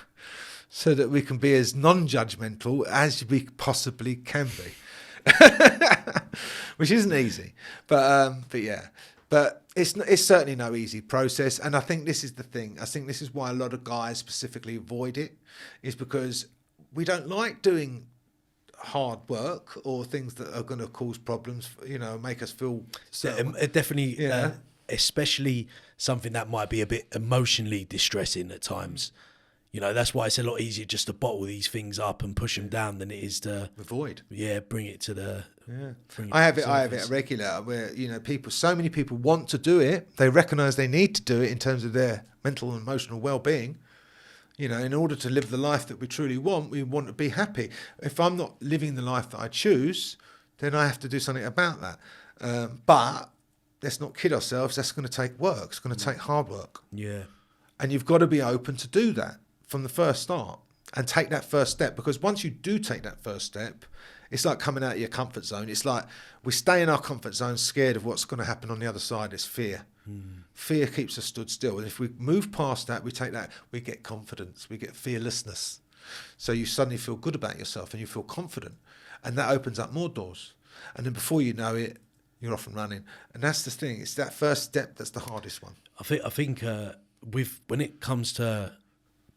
so that we can be as non-judgmental as we possibly can be. Which isn't easy. But yeah. But it's certainly no easy process, and I think this is the thing. I think this is why a lot of guys specifically avoid it, is because we don't like doing hard work or things that are going to cause problems, you know, make us feel definitely, especially something that might be a bit emotionally distressing at times. You know, that's why it's a lot easier just to bottle these things up and push them down than it is to avoid. Yeah, bring it to the. Yeah, I have it regular where, you know, so many people want to do it. They recognise they need to do it in terms of their mental and emotional well-being. You know, in order to live the life that we truly want, we want to be happy. If I'm not living the life that I choose, then I have to do something about that. But let's not kid ourselves. That's going to take work. It's going to take hard work. Yeah, and you've got to be open to do that from the first start and take that first step, because once you do take that first step, it's like coming out of your comfort zone. It's like we stay in our comfort zone scared of what's going to happen on the other side. It's fear. Fear keeps us stood still. And if we move past that, we take that, we get confidence, we get fearlessness. So you suddenly feel good about yourself and you feel confident. And that opens up more doors. And then before you know it, you're off and running. And that's the thing. It's that first step that's the hardest one. I think when it comes to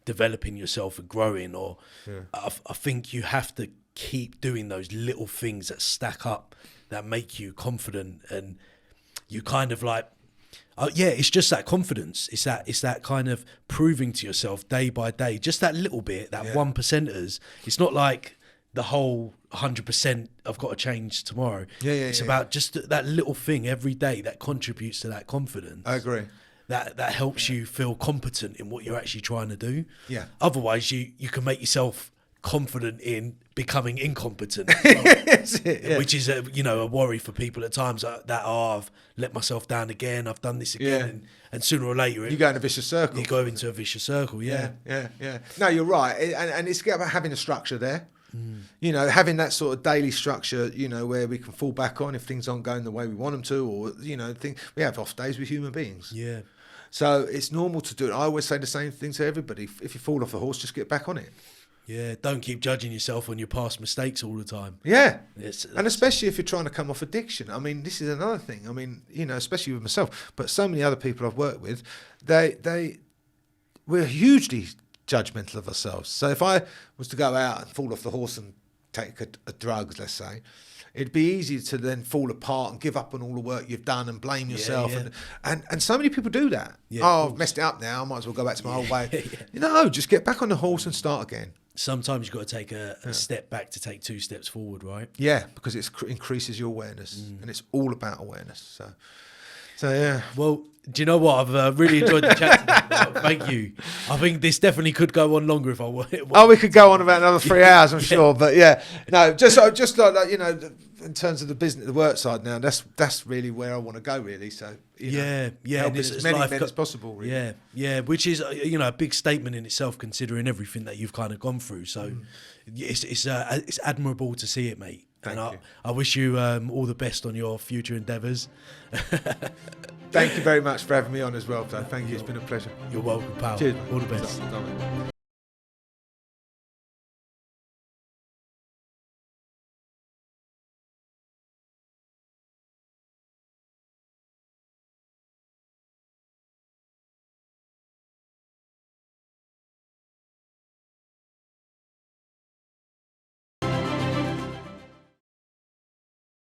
developing yourself and growing, I think you have to keep doing those little things that stack up, that make you confident, and you kind of like, it's just that confidence. It's that kind of proving to yourself day by day, just that little bit, that 1%ers. It's not like the whole 100% I've got to change tomorrow. It's about just that little thing every day that contributes to that confidence. I agree. That helps you feel competent in what you're actually trying to do. Yeah. Otherwise, you can make yourself confident in becoming incompetent, That's it, yeah. which is a worry for people at times that I've let myself down again, I've done this again, and sooner or later You go in a vicious circle. you go into a vicious circle. Yeah. No, you're right, and it's about having a structure there. You know, having that sort of daily structure, you know, where we can fall back on if things aren't going the way we want them to, or we have off days with human beings. Yeah. So it's normal to do it. I always say the same thing to everybody: if you fall off the horse, just get back on it. Yeah, don't keep judging yourself on your past mistakes all the time. Yeah, It's- and especially if you're trying to come off addiction. I mean, this is another thing. I mean, you know, especially with myself, but so many other people I've worked with, we're hugely judgmental of ourselves. So if I was to go out and fall off the horse and take a drugs, let's say, it'd be easy to then fall apart and give up on all the work you've done and blame yourself. yeah. And so many people do that. Yeah, Oh, I've messed it up now. I might as well go back to my old way. Yeah. No, just get back on the horse and start again. Sometimes you've got to take a step back to take 2 steps forward, right? Yeah, because it increases your awareness, and it's all about awareness. So yeah. Well, do you know what? I've really enjoyed the chat today, Mark. Thank you. I think this definitely could go on longer if I wanted. Oh, we could go on about another 3 hours, I'm sure. But yeah, no, just like you know, in terms of the work side now, that's really where I want to go, really. So Yeah. helping This as is many life men as possible. Really. Yeah, which is a big statement in itself, considering everything that you've kind of gone through. So it's admirable to see it, mate. Thank you. I wish you all the best on your future endeavours. Thank you very much for having me on as well, though. Thank you. It's been a pleasure. You're welcome, pal. Cheers. All the best. Bye.